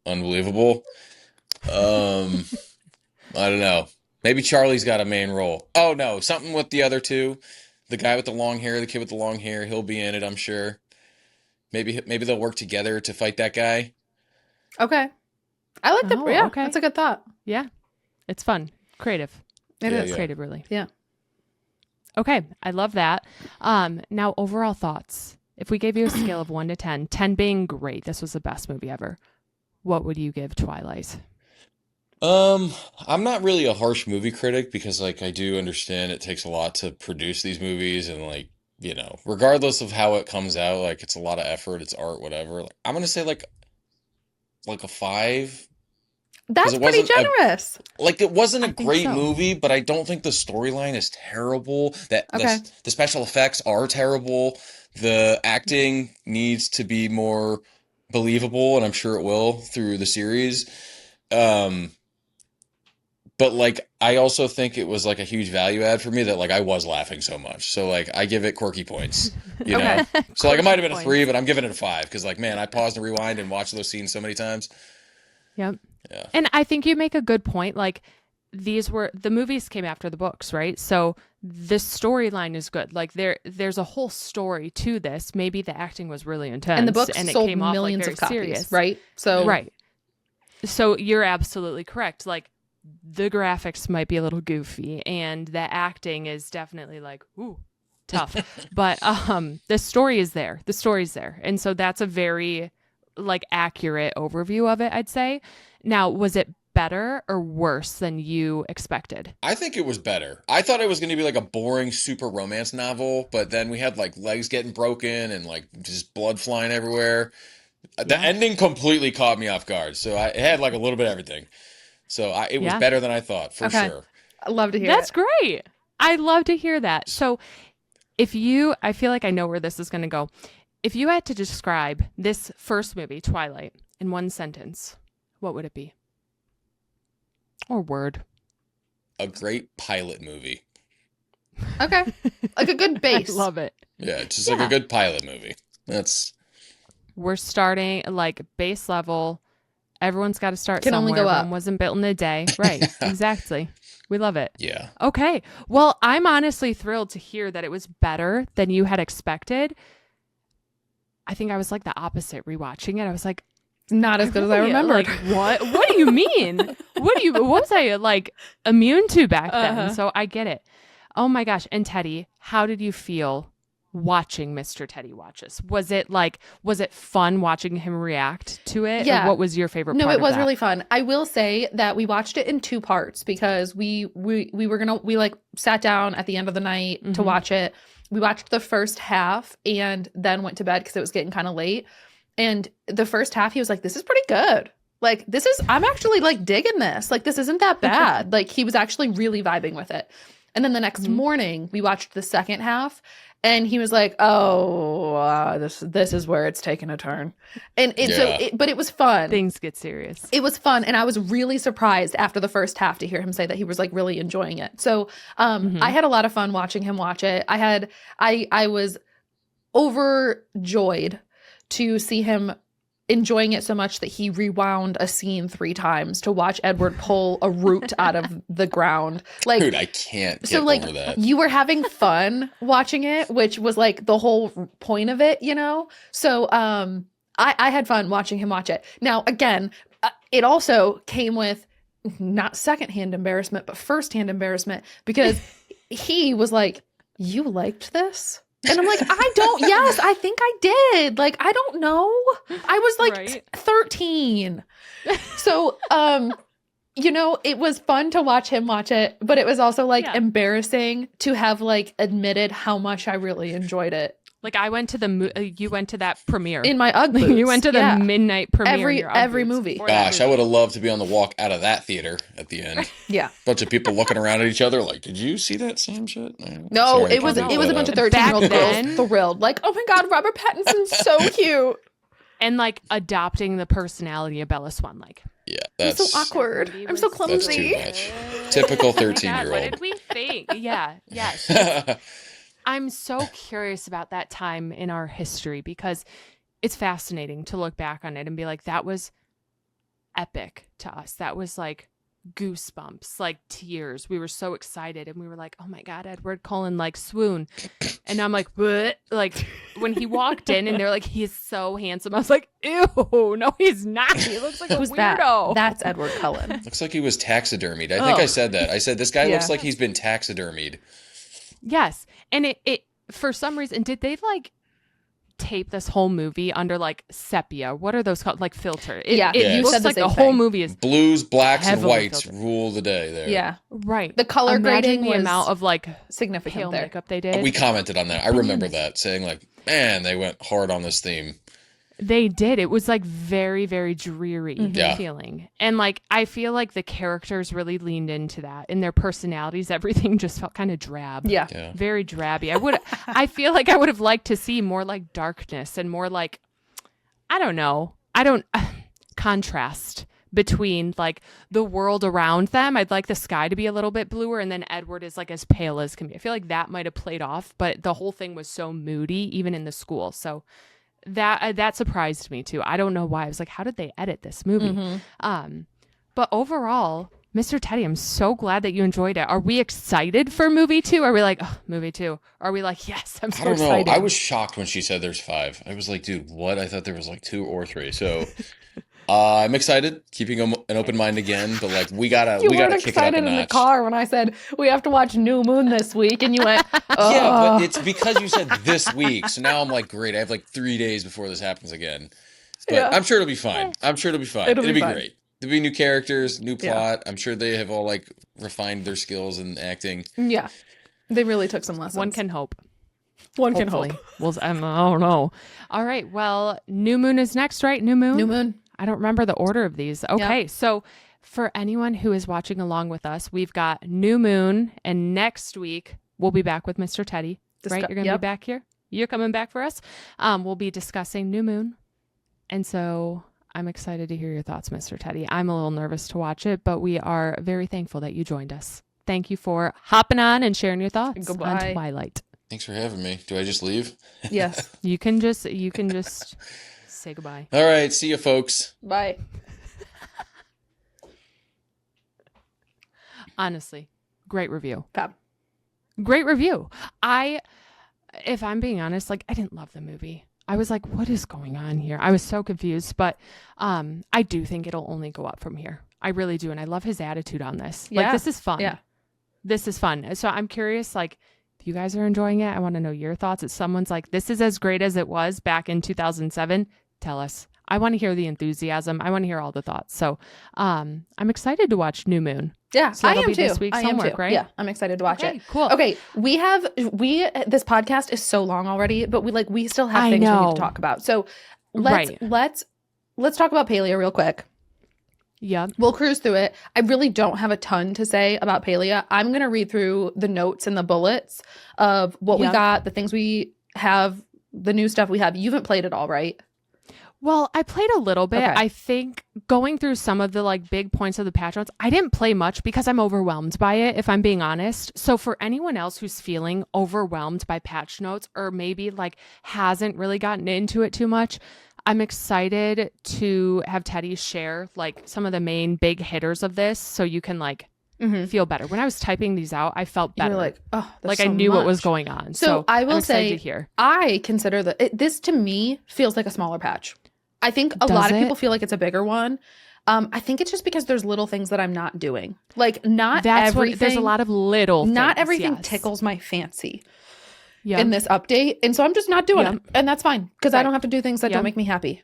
unbelievable. I don't know. Maybe Charlie's got a main role. Oh no, something with the other two. The guy with the long hair, the kid with the long hair, he'll be in it, I'm sure. Maybe they'll work together to fight that guy. Okay. I like Oh, yeah, okay. that's a good thought. Yeah, it's fun. Creative. It Yeah, is. yeah. Creative, really. Yeah. Okay, I love that. Now, overall thoughts. If we gave you a scale of 1 to 10, 10 being great, this was the best movie ever, what would you give Twilight? I'm not really a harsh movie critic because like I do understand it takes a lot to produce these movies and like, regardless of how it comes out, like it's a lot of effort, it's art, whatever. Like, I'm gonna say like a 5. That's it pretty wasn't a- generous. Like it wasn't a I think great so. movie, but I don't think the storyline is terrible. That Okay. the special effects are terrible. The acting needs to be more believable, and I'm sure it will through the series. But like I also think it was like a huge value add for me that like I was laughing so much. So like I give it quirky points, you know. So like it might have been a Quirky 3, but I'm giving it a 5 because like man, I paused and rewind and watched those scenes so many times. Yep. Yeah. And I think you make a good point. Like the movies came after the books, right? So the storyline is good. Like there's a whole story to this. Maybe the acting was really intense, And the books and it sold came off millions like of very copies, serious. right? So Right. So you're absolutely correct. Like the graphics might be a little goofy, and the acting is definitely like ooh tough. But the story is there. The story's there, and so that's a very like accurate overview of it, I'd say. Now, was it better or worse than you expected? I think it was better. I thought it was going to be like a boring super romance novel, but then we had like legs getting broken and like just blood flying everywhere. The ending completely caught me off guard. So it had like a little bit of everything. So it was Yeah. better than I thought, for Okay. sure. I love to hear That's it. great. I love to hear that. So I feel like I know where this is going to go. If you had to describe this first movie, Twilight, in one sentence, what would it be? Or word? A great pilot movie. Okay. Like a good base. I love it. Yeah, it's just like Yeah. a good pilot movie. That's We're starting like base level. Everyone's got to start Can only somewhere. go up. Rome wasn't built in a day. Right. Exactly. We love it. yeah. Okay. Well, I'm honestly thrilled to hear that it was better than you had expected. I think I was like the opposite rewatching it. I was like, Not as good as I really, remembered. Like, what do you mean? What was I like immune to back then? Uh-huh. So I get it. Oh my gosh. And Teddy, how did you feel watching Mr. Teddy Watches? Was it fun watching him react to it? Yeah. Or what was your favorite No, part it was of that? really fun. I will say that we watched it in 2 parts because we like sat down at the end of the night to Mhm. watch it. We watched the first half and then went to bed because it was getting kind of late. And the first half, he was like, "This is pretty good. Like, I'm actually like digging this. Like, this isn't that bad." Like, he was actually really vibing with it. And then the next morning we watched the second half, and he was like, "Oh, this is where it's taking a turn," and but it was fun. Things get serious. It was fun, and I was really surprised after the first half to hear him say that he was like really enjoying it. So I had a lot of fun watching him watch it. I was overjoyed to see him enjoying it so much that he rewound a scene 3 times to watch Edward pull a root out of the ground. Like, dude, I can't get over that. You were having fun watching it, which was like the whole point of it, you know? So I had fun watching him watch it. Now, again, it also came with not secondhand embarrassment, but firsthand embarrassment, because he was like, "You liked this?" And I'm like, yes, I think I did. Like, I don't know. I was like 13. So, you know, it was fun to watch him watch it, but it was also like embarrassing to have like admitted how much I really enjoyed it. Like, I went to you went to that premiere in my UGG boots. You went to the midnight premiere. Every movie. Gosh, I would have loved to be on the walk out of that theater at the end. Yeah, bunch of people looking around at each other like, "Did you see that same shit?" No, sorry, it was a bunch of 13-year-old girls thrilled, like, "Oh my God, Robert Pattinson's so cute," and like adopting the personality of Bella Swan. Like, yeah, that's so awkward. I'm so clumsy. That's too much. Typical 13-year-old. What did we think? Yes. I'm so curious about that time in our history, because it's fascinating to look back on it and be like, that was epic to us. That was like goosebumps, like tears. We were so excited, and we were like, "Oh my God, Edward Cullen, like swoon." And I'm like, "What?" Like, when he walked in and they're like, "He is so handsome," I was like, "Ew, no, he's not. He looks like a weirdo." That's Edward Cullen. Looks like he was taxidermied. I think I said that. I said, this guy looks like he's been taxidermied. Yes. And it for some reason, did they like tape this whole movie under like sepia? What are those called? Like filter. It you looks said like the whole movie is blues, blacks, and whites filtered. rule the day there. Yeah. Right. The color grading the was amount of like significant pale there. makeup they did. We commented on that. I remember that, saying like, "Man, they went hard on this theme." They did. It was like very, very dreary feeling. And like, I feel like the characters really leaned into that in their personalities. Everything just felt kind of drab. Yeah. Very drabby. I feel like I would have liked to see more like darkness and more like, I don't know. Contrast between like the world around them. I'd like the sky to be a little bit bluer, and then Edward is like as pale as can be. I feel like that might have played off, but the whole thing was so moody, even in the school. So that surprised me too. I don't know why. I was like, how did they edit this movie? But overall, Mr. Teddy, I'm so glad that you enjoyed it. Are we excited for movie 2? Are we like, "Oh, movie 2? Are we like, yes, I'm so excited? I don't know. I was shocked when she said there's 5. I was like, dude, what? I thought there was like 2 or 3. So I'm excited, keeping an open mind again, but like we gotta kick it up a notch. You weren't excited in the car when I said we have to watch New Moon this week, and you went, "Oh." Yeah, but it's because you said this week, so now I'm like, great. I have like 3 days before this happens again, but I'm sure it'll be fine. It'll be great. There'll be new characters, new plot. I'm sure they have all like refined their skills in acting. Yeah, they really took some lessons. One can hope. Hopefully. Well, I don't know. All right. Well, New Moon is next, right? New Moon. I don't remember the order of these. Okay. Yep. So for anyone who is watching along with us, we've got New Moon, and next week we'll be back with Mr. Teddy, right? You're going to be back here. You're coming back for us. We'll be discussing New Moon. And so I'm excited to hear your thoughts, Mr. Teddy. I'm a little nervous to watch it, but we are very thankful that you joined us. Thank you for hopping on and sharing your thoughts on Twilight. Thanks for having me. Do I just leave? Yes. You can just say goodbye. All right. See you, folks. Bye. Honestly, great review. Fab. Great review. If I'm being honest, like I didn't love the movie. I was like, what is going on here? I was so confused, but I do think it'll only go up from here. I really do. And I love his attitude on this. Yeah. Like, this is fun. Yeah. This is fun. So I'm curious, like, if you guys are enjoying it, I want to know your thoughts. If someone's like, this is as great as it was back in 2007, tell us. I want to hear the enthusiasm. I want to hear all the thoughts. So I'm excited to watch New Moon. Yeah, so I am be too. This week's homework, right? Yeah, I'm excited to watch it. Cool. Okay, this podcast is so long already, but we still have things we need to talk about. So let's talk about Palia real quick. Yep. We'll cruise through it. I really don't have a ton to say about Palia. I'm going to read through the notes and the bullets of what we got, the things we have, the new stuff we have. You haven't played it all, right? Well, I played a little bit. Okay. I think going through some of the like big points of the patch notes, I didn't play much because I'm overwhelmed by it, if I'm being honest. So for anyone else who's feeling overwhelmed by patch notes or maybe like hasn't really gotten into it too much, I'm excited to have Teddy share like some of the main big hitters of this so you can like feel better. When I was typing these out, I felt better. You're like, oh, like so I knew much. what was going on. So I will I'm excited say, to hear. I consider this to me feels like a smaller patch. I think a lot of people feel like it's a bigger one. I think it's just because there's little things that I'm not doing. Like everything. There's a lot of little things. Not everything tickles my fancy in this update. And so I'm just not doing it. And that's fine because I don't have to do things that don't make me happy.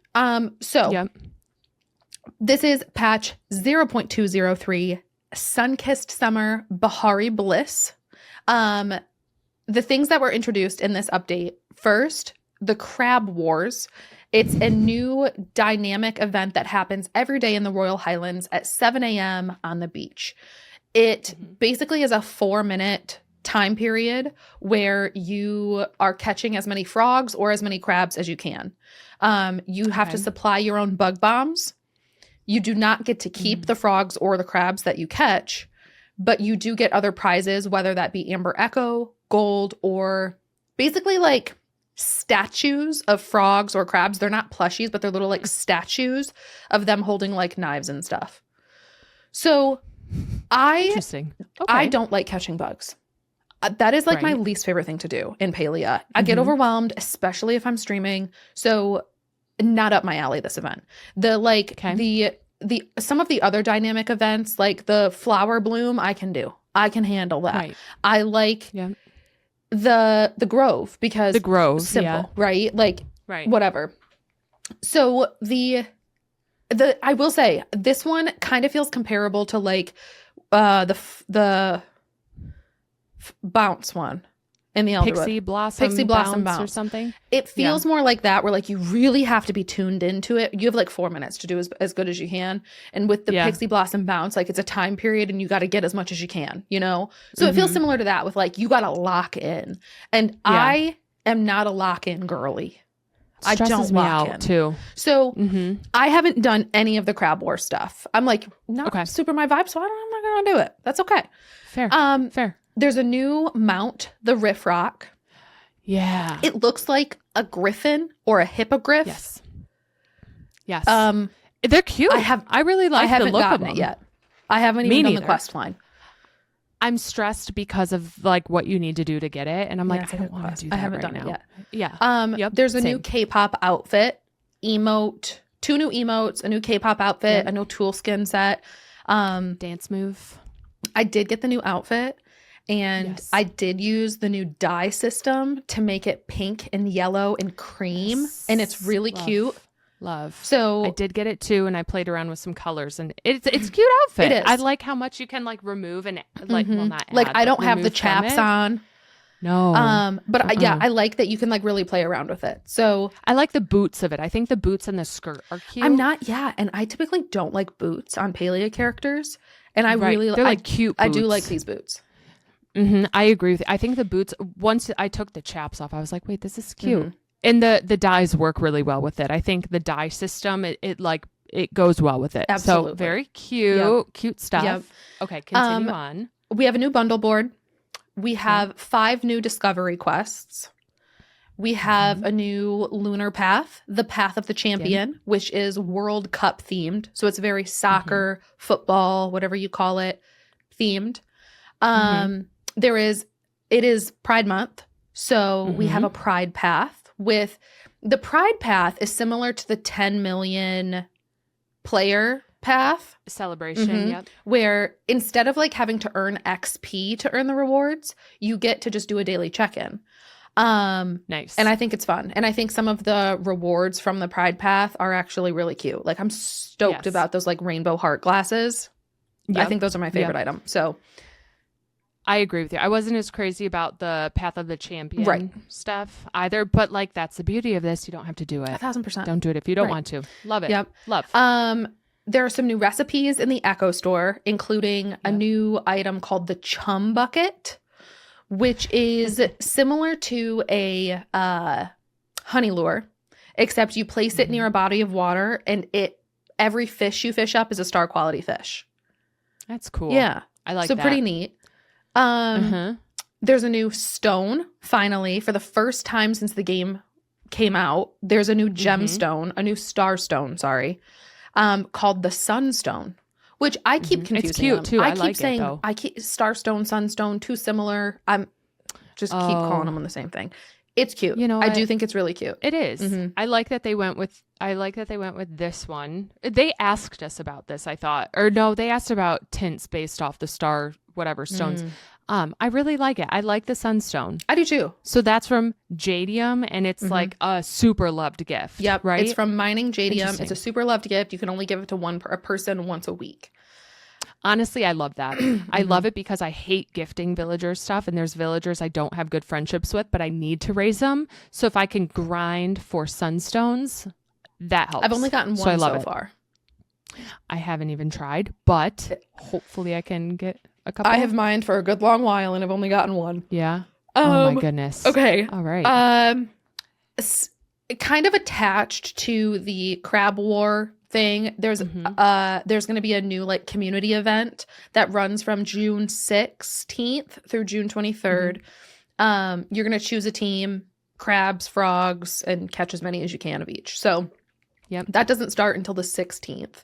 This is patch 0.203, Sunkissed Summer, Bahari Bliss. The things that were introduced in this update. First, the Crab Wars. It's a new dynamic event that happens every day in the Royal Highlands at 7 a.m. on the beach. It basically is a 4-minute time period where you are catching as many frogs or as many crabs as you can. You have to supply your own bug bombs. You do not get to keep the frogs or the crabs that you catch, but you do get other prizes, whether that be Amber Echo, gold, or basically like statues of frogs or crabs. They're not plushies, but they're little like statues of them holding like knives and stuff. So I don't like catching bugs. That is like my least favorite thing to do in Palia. I get overwhelmed, especially if I'm streaming. So not up my alley, this event. The some of the other dynamic events, like the flower bloom, I can do. I can handle that. I like the grove because the grove simple, right? Like whatever. So the I will say this one kind of feels comparable to like the bounce one in the Elderwood. Pixie Blossom bounce or something. It feels more like that, where like you really have to be tuned into it. You have like 4 minutes to do as good as you can. And with the Pixie Blossom bounce, like it's a time period and you got to get as much as you can, you know? So it feels similar to that with like, you got to lock in. And I am not a lock-in girlie. I don't lock in too. So I haven't done any of the Crab War stuff. I'm like, not super my vibe, so I'm not going to do it. That's okay. Fair. Fair. There's a new mount, the Riff Rock. Yeah. It looks like a griffin or a hippogriff. Yes. They're cute. I really like the look of them. It yet. I haven't even done the quest line. I'm stressed because of like what you need to do to get it, and I'm like, I don't want to do that. I haven't done it yet. Yeah. There's a new K-pop outfit, emote, 2 new emotes, a new K-pop outfit, a new tool skin set, dance move. I did get the new outfit. And I did use the new dye system to make it pink and yellow and cream. And it's really cute. Love. So I did get it too, and I played around with some colors, and it's a cute outfit. It is. I like how much you can like remove and like well not add, like I don't have the chaps on. No. But I like that you can like really play around with it. So I like the boots of it. I think the boots and the skirt are cute. And I typically don't like boots on Palia characters. And I really they're like cute boots. I do like these boots. I agree with you. I think the boots, once I took the chaps off, I was like, wait, this is cute. And the dyes work really well with it. I think the dye system, it goes well with it. Absolutely. So very cute, cute stuff. Okay, continue on. We have a new bundle board. We have 5 new discovery quests. We have a new lunar path, the Path of the Champion, which is World Cup themed. So it's very soccer, football, whatever you call it, themed. It is Pride Month, so we have a Pride Path. With the Pride Path is similar to the 10 million player path celebration, where instead of like having to earn XP to earn the rewards, you get to just do a daily check-in. Nice. And I think it's fun. And I think some of the rewards from the Pride Path are actually really cute. Like I'm stoked about those like rainbow heart glasses. I think those are my favorite item. So I agree with you. I wasn't as crazy about the Path of the Champion stuff either, but like that's the beauty of this. You don't have to do it. 1,000%. Don't do it if you don't want to. Love it. Yep. Love. there are some new recipes in the Echo store, including a new item called the Chum Bucket, which is similar to a honey lure, except you place it near a body of water, and every fish you fish up is a star quality fish. That's cool. Yeah. I like so that. pretty neat. There's a new stone, finally, for the first time since the game came out. There's a new gemstone, a new star stone, called the Sunstone, which I keep confusing. It's cute, them. too. I I keep like saying, it, though. I keep Starstone, Sunstone, too similar. I'm just keep calling them the same thing. It's cute. You know I what? do think it's really cute. It is. I like that they went with this one. They asked us about this, I thought. Or no, they asked about tints based off the star whatever stones. I really like it. I like the Sunstone. I do too. So that's from Jadium, and it's like a super loved gift. Yep. Right? It's from Mining Jadium. Interesting. It's a super loved gift. You can only give it to a person once a week. Honestly, I love that. I love it because I hate gifting villagers stuff, and there's villagers I don't have good friendships with, but I need to raise them. So if I can grind for sunstones, that helps. I've only gotten one so far. I haven't even tried, but hopefully I can get a couple. I have mined for a good long while, and I've only gotten one. Yeah. Oh my goodness. Okay. All right. Kind of attached to the Crab War thing, there's going to be a new like community event that runs from June 16th through June 23rd. You're going to choose a team, crabs, frogs, and catch as many as you can of each. So that doesn't start until the 16th.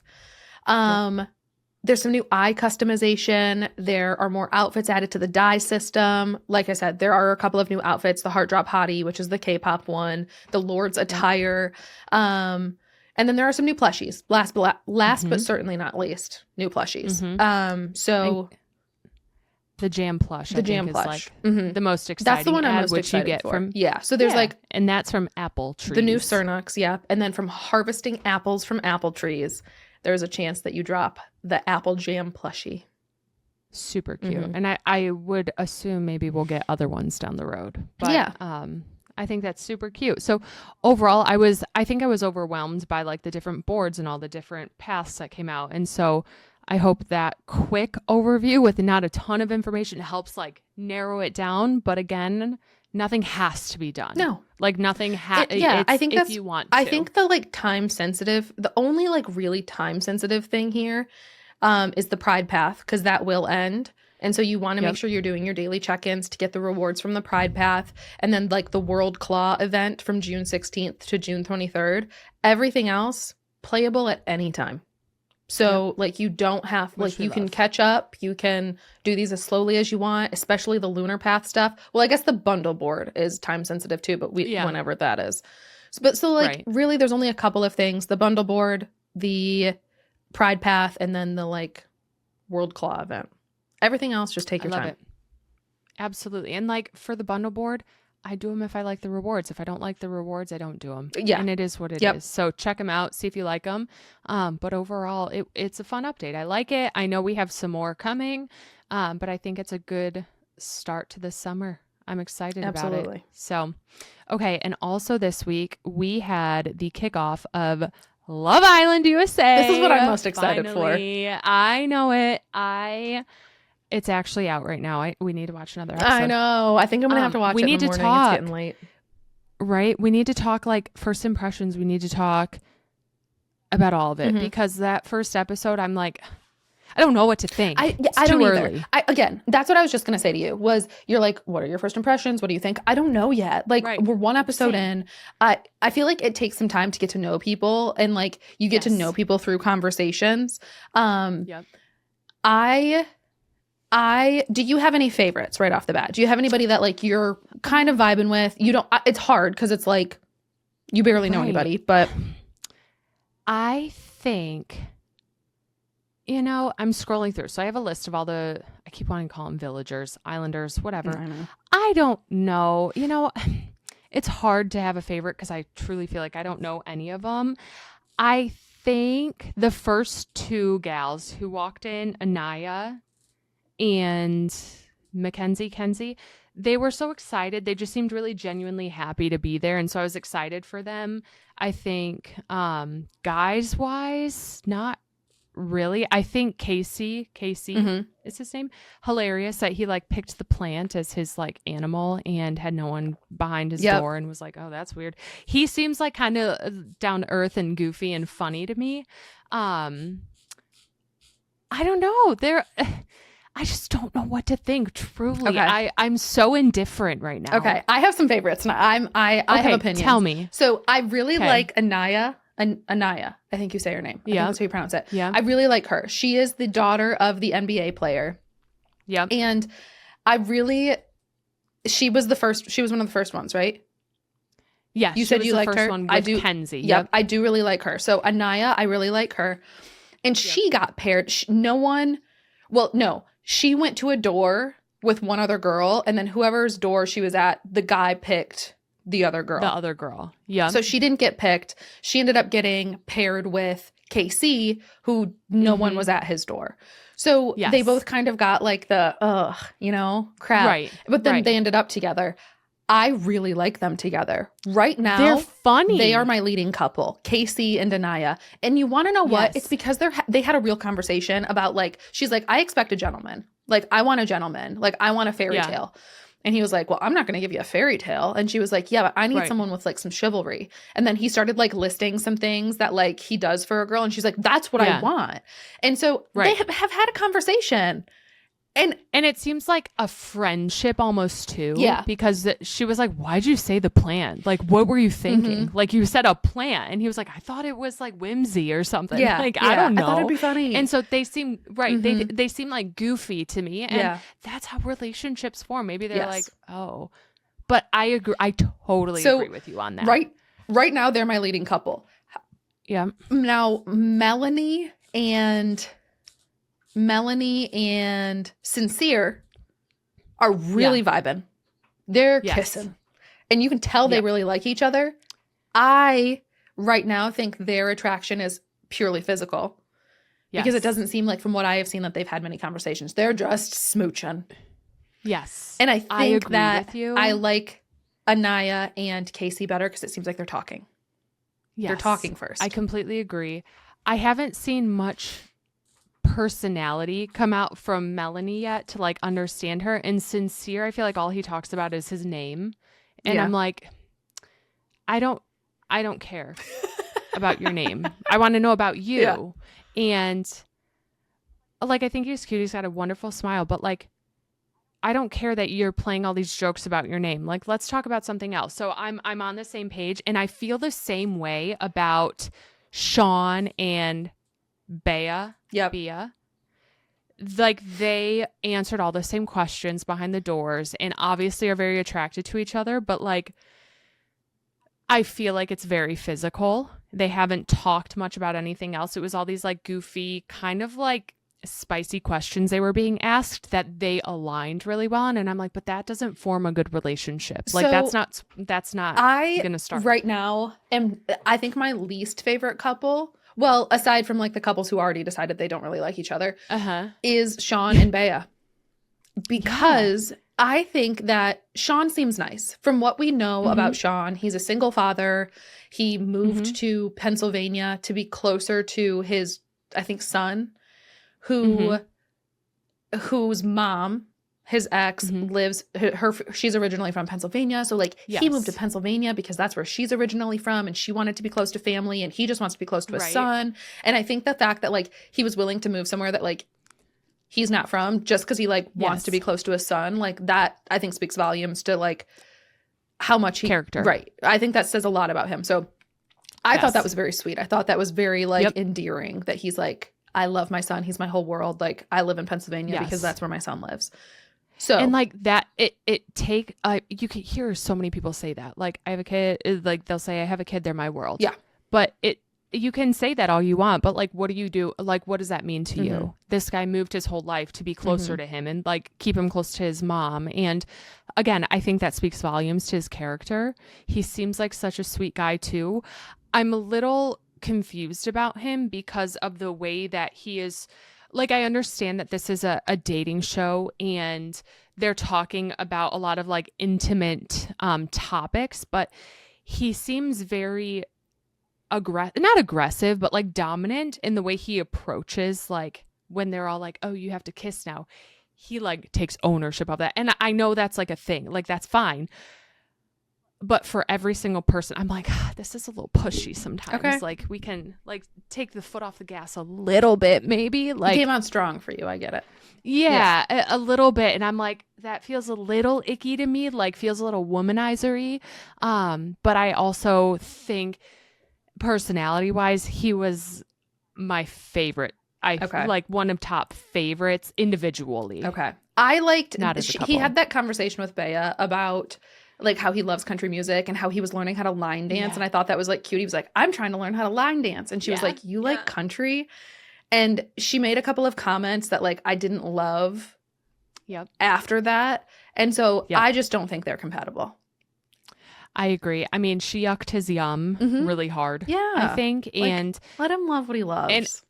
There's some new eye customization. There are more outfits added to the dye system. Like I said, there are a couple of new outfits. The Heart Drop Hottie, which is the K-pop one. The Lord's attire. And then there are some new plushies. Last but certainly not least, new plushies. The jam plush. The jam plush. Is like the most exciting. That's the one I'm most excited you get for. From, so there's and that's from apple trees. The new Cernux, and then from harvesting apples from apple trees, there's a chance that you drop the apple jam plushie. Super cute. And I would assume maybe we'll get other ones down the road. But, I think that's super cute. So overall, I think I was overwhelmed by like the different boards and all the different paths that came out. And so I hope that quick overview with not a ton of information helps like narrow it down. But again, nothing has to be done. No. Like nothing I think if you want to. I think the like the only like really time sensitive thing here is the Pride Path, because that will end. And so you want to make sure you're doing your daily check-ins to get the rewards from the Pride Path. And then like the World Claw event from June 16th to June 23rd. Everything else playable at any time. So like you don't have, like you can catch up. You can do these as slowly as you want, especially the Lunar Path stuff. Well, I guess the bundle board is time sensitive too, but whenever that is. So really there's only a couple of things. The bundle board, the Pride Path, and then the like World Claw event. Everything else, just take your time. It. Absolutely. And like for the bundle board, I do them if I like the rewards. If I don't like the rewards, I don't do them. Yeah. And it is what it is. So check them out, see if you like them. But overall, it's a fun update. I like it. I know we have some more coming, but I think it's a good start to the summer. I'm excited about it. So, okay. And also this week, we had the kickoff of Love Island USA. This is what I'm most excited for. I know it. It's actually out right now. We need to watch another episode. I know. I think I'm gonna have to watch it in the morning. It's getting late. Right? We need to talk like first impressions. We need to talk about all of it because that first episode, I'm like, I don't know what to think. I don't early. either. Again, that's what I was just gonna say to you. Was you're like, what are your first impressions? What do you think? I don't know yet. Like we're one episode in. I feel like it takes some time to get to know people, and like you get to know people through conversations. Do you have any favorites right off the bat? Do you have anybody that like you're kind of vibing with? You don't, it's hard because it's like you barely know anybody, but I think, I'm scrolling through. So I have a list of all I keep wanting to call them villagers, islanders, whatever. I know. I don't know. It's hard to have a favorite because I truly feel like I don't know any of them. I think the first two gals who walked in, Anaya and Kenzie, they were so excited. They just seemed really genuinely happy to be there. And so I was excited for them. I think guys wise, not really. I think Casey is his name. Hilarious that he like picked the plant as his like animal and had no one behind his door and was like, oh, that's weird. He seems like kind of down to earth and goofy and funny to me. I don't know. I just don't know what to think. Truly, Okay. I'm so indifferent right now. Okay, I have some favorites, and I have opinions. Tell me. So I really like Anaya. Anaya, I think you say her name. I think that's how you pronounce it. Yeah. I really like her. She is the daughter of the NBA player. Yep. And she was one of the first ones, right? Yes. You said you liked her. One with I do. Kenzie. Yep. I do really like her. So Anaya, I really like her. And she got paired. She went to a door with one other girl, and then whoever's door she was at, the guy picked the other girl. Yeah. So she didn't get picked. She ended up getting paired with KC, who no one was at his door. So they both kind of got like the crap. Right. But then they ended up together. I really like them together. Right now, they're funny. They are my leading couple, Casey and Anaya. And you want to know what? It's because they had a real conversation about like, she's like, I expect a gentleman. Like, I want a gentleman. Like, I want a fairy tale. And he was like, well, I'm not going to give you a fairy tale. And she was like, yeah, but I need someone with like some chivalry. And then he started like listing some things that like he does for a girl. And she's like, that's what I want. And so they have had a conversation. And it seems like a friendship almost too. Yeah. Because she was like, why'd you say the plan? Like, what were you thinking? Like, you said a plan. And he was like, I thought it was like whimsy or something. Yeah. Like, I don't know. I thought it'd be funny. And so they seem, they seem like goofy to me. And that's how relationships form. Maybe they're like, oh. But I agree. I totally agree with you on that. Right now, they're my leading couple. Yeah. Now, Melanie and Sincere are really vibing. They're kissing. And you can tell they really like each other. I, right now, think their attraction is purely physical. Yes. Because it doesn't seem like, from what I have seen, that they've had many conversations. They're just smooching. Yes. And I think agree that with you. I like Anaya and Casey better because it seems like they're talking. Yes. They're talking first. I completely agree. I haven't seen much personality come out from Melanie yet to like understand her. And Sincere, I feel like all he talks about is his name. And I'm like, I don't care about your name. I want to know about you. Yeah. And like, I think he's cute. He's got a wonderful smile, but like, I don't care that you're playing all these jokes about your name. Like, let's talk about something else. So I'm on the same page, and I feel the same way about Sean and Bea. Like, they answered all the same questions behind the doors and obviously are very attracted to each other, but like, I feel like it's very physical. They haven't talked much about anything else. It was all these like goofy, kind of like spicy questions they were being asked that they aligned really well on. And I'm like, but that doesn't form a good relationship. Like, so that's not gonna start right now. And I think my least favorite couple, well, aside from like the couples who already decided they don't really like each other, is Sean and Bea. Because I think that Sean seems nice. From what we know about Sean, he's a single father. He moved to Pennsylvania to be closer to his, I think, son, whose mom, his ex, lives, she's originally from Pennsylvania. So like he moved to Pennsylvania because that's where she's originally from, and she wanted to be close to family, and he just wants to be close to his son. And I think the fact that like he was willing to move somewhere that like he's not from just because he like wants to be close to his son, like that I think speaks volumes to like how much character. Right. I think that says a lot about him. So I thought that was very sweet. I thought that was very like endearing that he's like, I love my son. He's my whole world. Like, I live in Pennsylvania because that's where my son lives. So, and like that, you can hear so many people say that. Like, I have a kid, like they'll say, I have a kid, they're my world. Yeah. But you can say that all you want, but like, what do you do? Like, what does that mean to you? This guy moved his whole life to be closer to him and like keep him close to his mom. And again, I think that speaks volumes to his character. He seems like such a sweet guy too. I'm a little confused about him because of the way that he is. Like, I understand that this is a dating show and they're talking about a lot of like intimate topics, but he seems very not aggressive, but like dominant in the way he approaches, like when they're all like, oh, you have to kiss now. He like takes ownership of that. And I know that's like a thing, like that's fine. But for every single person, I'm like, this is a little pushy sometimes. Okay. Like we can like take the foot off the gas a little bit, maybe. Like It came out strong for you. I get it. yeah, a little bit. And I'm like, that feels a little icky to me, like feels a little womanizer-y. But I also think personality wise, he was my favorite. Like one of top favorites individually. Okay. I liked, not as a couple. He had that conversation with Bea about like how he loves country music and how he was learning how to line dance. And I thought that was like cute. He was like, I'm trying to learn how to line dance. And she was like, you like country? And she made a couple of comments that like I didn't love after that. And so I just don't think they're compatible. I agree. I mean, she yucked his yum really hard. Yeah. I think. Like, and let him love what he loves.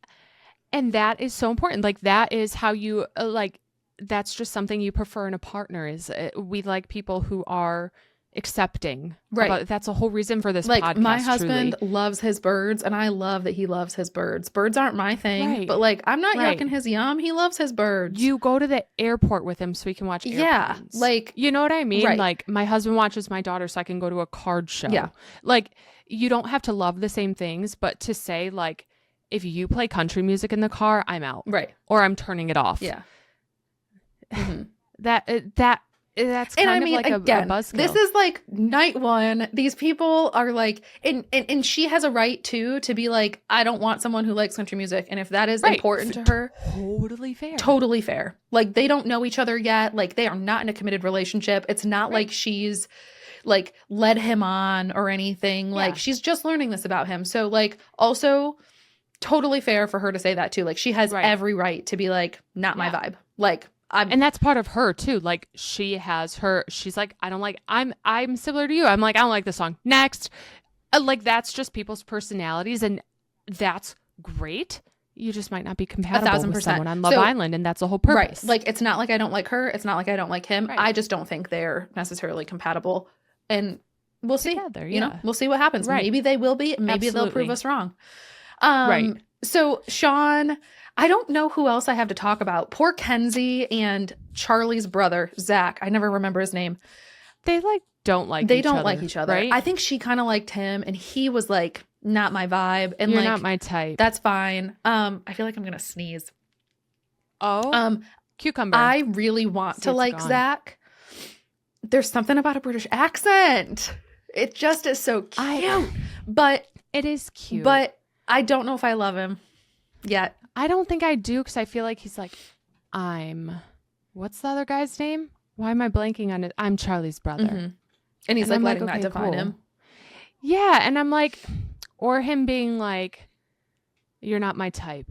And that is so important. Like that is how you like, that's just something you prefer in a partner is we like people who are accepting. Right. That's a whole reason for this like podcast. My husband loves his birds and I love that he loves his birds. Birds aren't my thing, but like I'm not yucking his yum. He loves his birds. You go to the airport with him so he can watch airplanes. Yeah. Like, you know what I mean? Like my husband watches my daughter so I can go to a card show. Yeah. Like you don't have to love the same things, but to say like, if you play country music in the car, I'm out. Right. Or I'm turning it off. Yeah. That's kind of like again, a buzzkill. This is like night one. These people are like, and she has a right to be like, I don't want someone who likes country music. And if that is important to her, totally fair. Totally fair. Like they don't know each other yet. Like they are not in a committed relationship. It's not like she's like led him on or anything. Like she's just learning this about him. So like also totally fair for her to say that too. Like she has every right to be like, not my vibe. Like and that's part of her too. Like she's like, I'm similar to you. I'm like, I don't like this song. Next. Like that's just people's personalities and that's great. You just might not be compatible with someone on Love Island and that's the whole purpose. Right. Like it's not like I don't like her. It's not like I don't like him. I just don't think they're necessarily compatible. And we'll see. Together, you know, we'll see what happens. Maybe they will be. Maybe they'll prove us wrong. So Sean, I don't know who else I have to talk about. Poor Kenzie and Charlie's brother, Zach. I never remember his name. They like don't like each other. Right? I think she kind of liked him and he was like, not my vibe. And you're like, not my type. That's fine. I feel like I'm going to sneeze. Oh, cucumber. I really want to like Zach. There's something about a British accent. It just is so cute. But it is cute. But I don't know if I love him yet. I don't think I do because I feel like he's like, what's the other guy's name? Why am I blanking on it? I'm Charlie's brother. Mm-hmm. And he's like letting that define him. Yeah. And I'm like, or him being like, you're not my type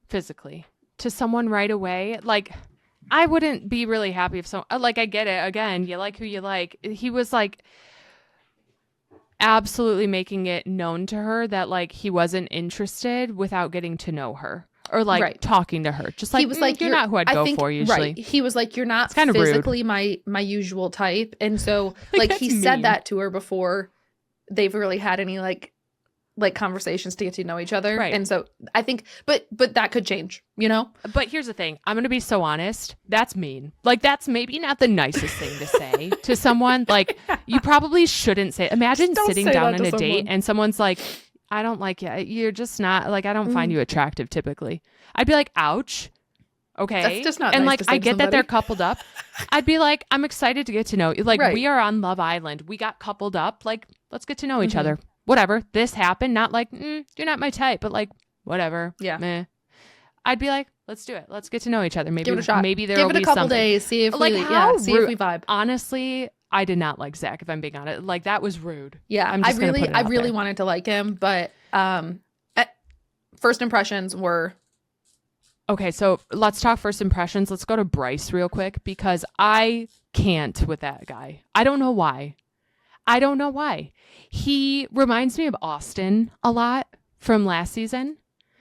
physically to someone right away. Like, I wouldn't be really happy if like, I get it. Again, you like who you like. He was like, absolutely making it known to her that like he wasn't interested without getting to know her or like talking to her. Just like, he was like, you're not who I'd go for usually. Right. He was like, you're not physically my usual type. And so like he said that to her before they've really had any like conversations to get to know each other. Right. And so I think, but that could change, you know? But here's the thing. I'm going to be so honest. That's mean. Like, that's maybe not the nicest thing to say to someone. Like, you probably shouldn't say, imagine sitting down on a date and someone's like, I don't like you. You're just not, like, I don't find you attractive typically. I'd be like, ouch. Okay. That's just not and nice like, to say I to get somebody. that they're coupled up. I'd be like, I'm excited to get to know you. Like, we are on Love Island. We got coupled up. Like, let's get to know each other. Whatever, this happened, not like, you're not my type, but like, whatever. Yeah. Meh. I'd be like, let's do it. Let's get to know each other. Maybe, give it a shot. Maybe there will be something. Give it a couple days, see if like, see if we vibe. Honestly, I did not like Zach, if I'm being honest. Like, that was rude. Yeah, I really wanted to like him, but first impressions were. Okay, so let's talk first impressions. Let's go to Bryce real quick because I can't with that guy. I don't know why. He reminds me of Austin a lot from last season.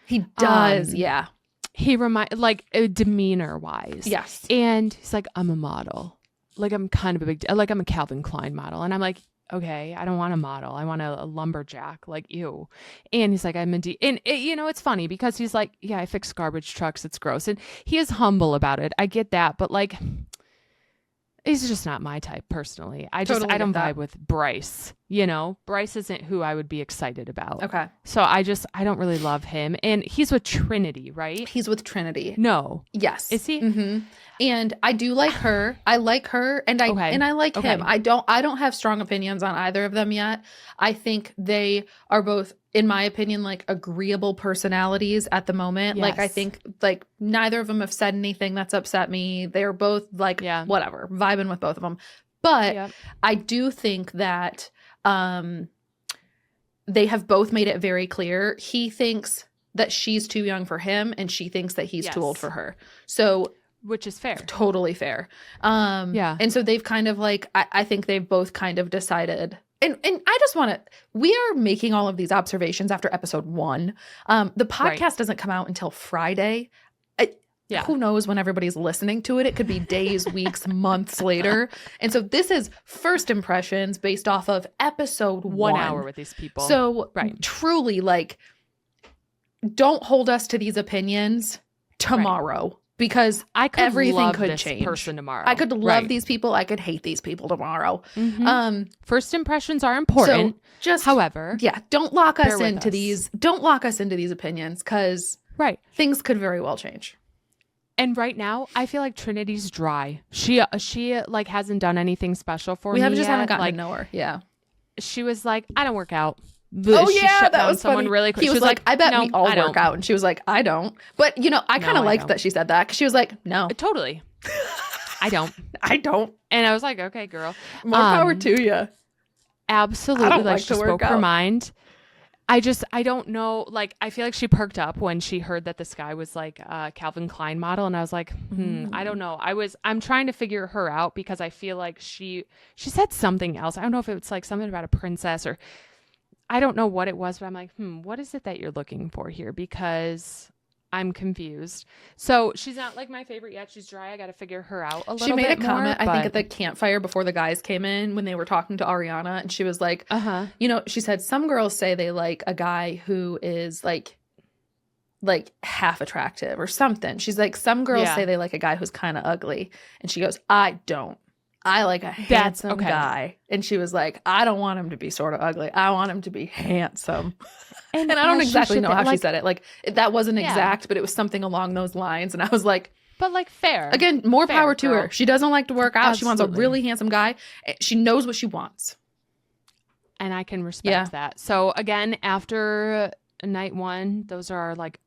He does, yeah. He like demeanor wise. Yes. And he's like, I'm a model. Like I'm kind of a big, like I'm a Calvin Klein model. And I'm like, okay, I don't want a model. I want a lumberjack, like, ew. And he's like, I'm a D. And, it's funny because he's like, yeah, I fix garbage trucks. It's gross. And he is humble about it. I get that. But like, he's just not my type personally. I Totally don't get that. vibe with Bryce. Bryce isn't who I would be excited about. Okay. So I don't really love him. And he's with Trinity, right? He's with Trinity. No. Yes. Is he? Mm-hmm. And I do like her. I like her, and I like him. I don't have strong opinions on either of them yet. I think they are both, in my opinion, like agreeable personalities at the moment. Yes. Like I think like neither of them have said anything that's upset me. They're both like whatever, vibing with both of them. But I do think that they have both made it very clear. He thinks that she's too young for him, and she thinks that he's too old for her. So, which is fair. Totally fair. And so they've kind of like, I think they've both kind of decided, and I just want to, we are making all of these observations after episode 1. The podcast doesn't come out until Friday. Who knows when everybody's listening to it? It could be days, weeks, months later. And so this is first impressions based off of episode 1. 1 hour with these people. So truly, like, don't hold us to these opinions tomorrow. Because everything could change. Person tomorrow. I could love these people. I could hate these people tomorrow. Mm-hmm. First impressions are important. So just, however, don't lock us into these. Don't lock us into these opinions, because things could very well change. And right now, I feel like Trinity's dry. She like hasn't done anything special for me. We just haven't gotten like, to know her. Yeah. She was like, I don't work out. That was someone funny. really quick. He was like, I bet we all I don't work out. And she was like, I don't. But, I kind of liked that she said that, because she was like, no. Totally. I don't. I don't. And I was like, okay, girl. More power to you. Absolutely. I don't like she spoke her mind. I don't know. Like, I feel like she perked up when she heard that this guy was like a Calvin Klein model. And I was like, I don't know. I'm trying to figure her out, because I feel like she said something else. I don't know if it's like something about a princess, or I don't know what it was, but I'm like, what is it that you're looking for here? Because I'm confused. So she's not like my favorite yet. She's dry. I got to figure her out a little bit. She made a more, comment, I think, at the campfire before the guys came in, when they were talking to Ariana, and she was like, she said, some girls say they like a guy who is like half attractive or something. She's like, some girls say they like a guy who's kind of ugly. And she goes, I don't. I like a handsome guy. And she was like, I don't want him to be sort of ugly. I want him to be handsome. And I don't exactly know how she said it. Like, that wasn't exact, but it was something along those lines. And I was like, but like, fair. Again, more power to her. She doesn't like to work out. Absolutely. She wants a really handsome guy. She knows what she wants. And I can respect that. So again, after night 1, those are our like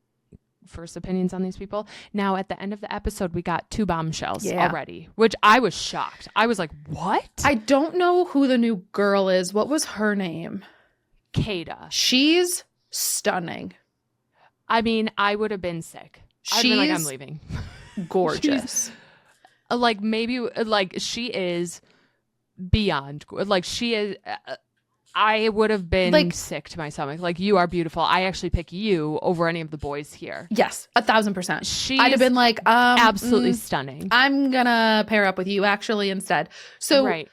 first opinions on these people. Now at the end of the episode, we got 2 bombshells already, which I was shocked. I was like, what? I don't know who the new girl is. What was her name? Kada. She's stunning. I mean, I would have been sick. I'd been like, I'm leaving. Gorgeous. Like, maybe like she is beyond, like she is I would have been like, sick to my stomach. Like, you are beautiful. I actually pick you over any of the boys here. Yes, 1,000%. I'd have been like, absolutely stunning. I'm gonna pair up with you actually instead. So,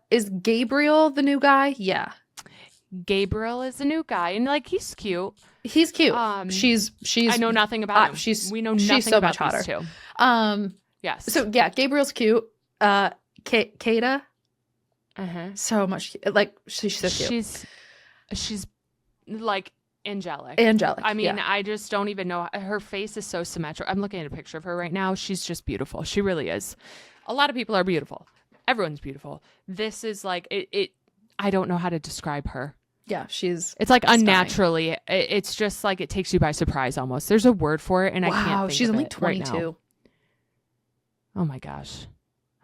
is Gabriel the new guy? Yeah, Gabriel is the new guy, and like he's cute. He's cute. She's. I know nothing about him. We know nothing so about much hotter. These two. Yes. So yeah, Gabriel's cute. Kada. So much like she's so cute. She's like angelic. I mean, I just don't even know. Her face is so symmetrical. I'm looking at a picture of her right now. She's just beautiful. She really is. A lot of people are beautiful. Everyone's beautiful. This is like it. I don't know how to describe her. Yeah, it's like stunning. Unnaturally. It's just like it takes you by surprise almost. There's a word for it, and I can't think she's of only it 22. Right now. Oh my gosh.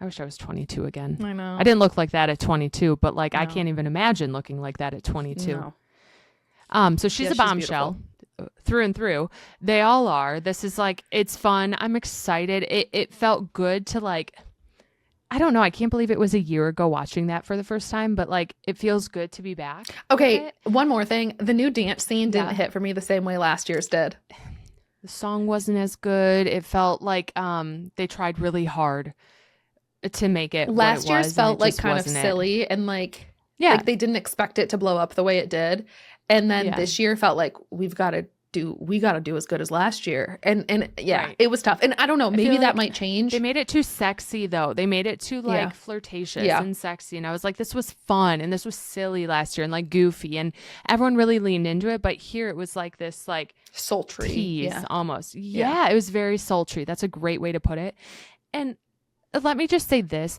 I wish I was 22 again. I know. I didn't look like that at 22, but like I can't even imagine looking like that at 22. No. So she's a bombshell through and through. They all are. This is like, it's fun. I'm excited. It felt good to like, I don't know. I can't believe it was a year ago watching that for the first time, but like it feels good to be back. Okay. One more thing. The new dance scene didn't hit for me the same way last year's did. The song wasn't as good. It felt like they tried really hard. to make it last what it year's was, felt and it like just kind of wasn't it. silly and like Yeah. they didn't expect it to blow up the way it did. And then Yeah. this year felt like we got to do as good as last year. And yeah, Right. it was tough. And I don't know, maybe feel that like might change. They made it too sexy though. They made it too like Yeah. flirtatious Yeah. and sexy. And I was like, this was fun and this was silly last year and like goofy, and everyone really leaned into it. But here it was like this like Sultry. tease Yeah. almost. Yeah, it was very sultry. That's a great way to put it. And let me just say this.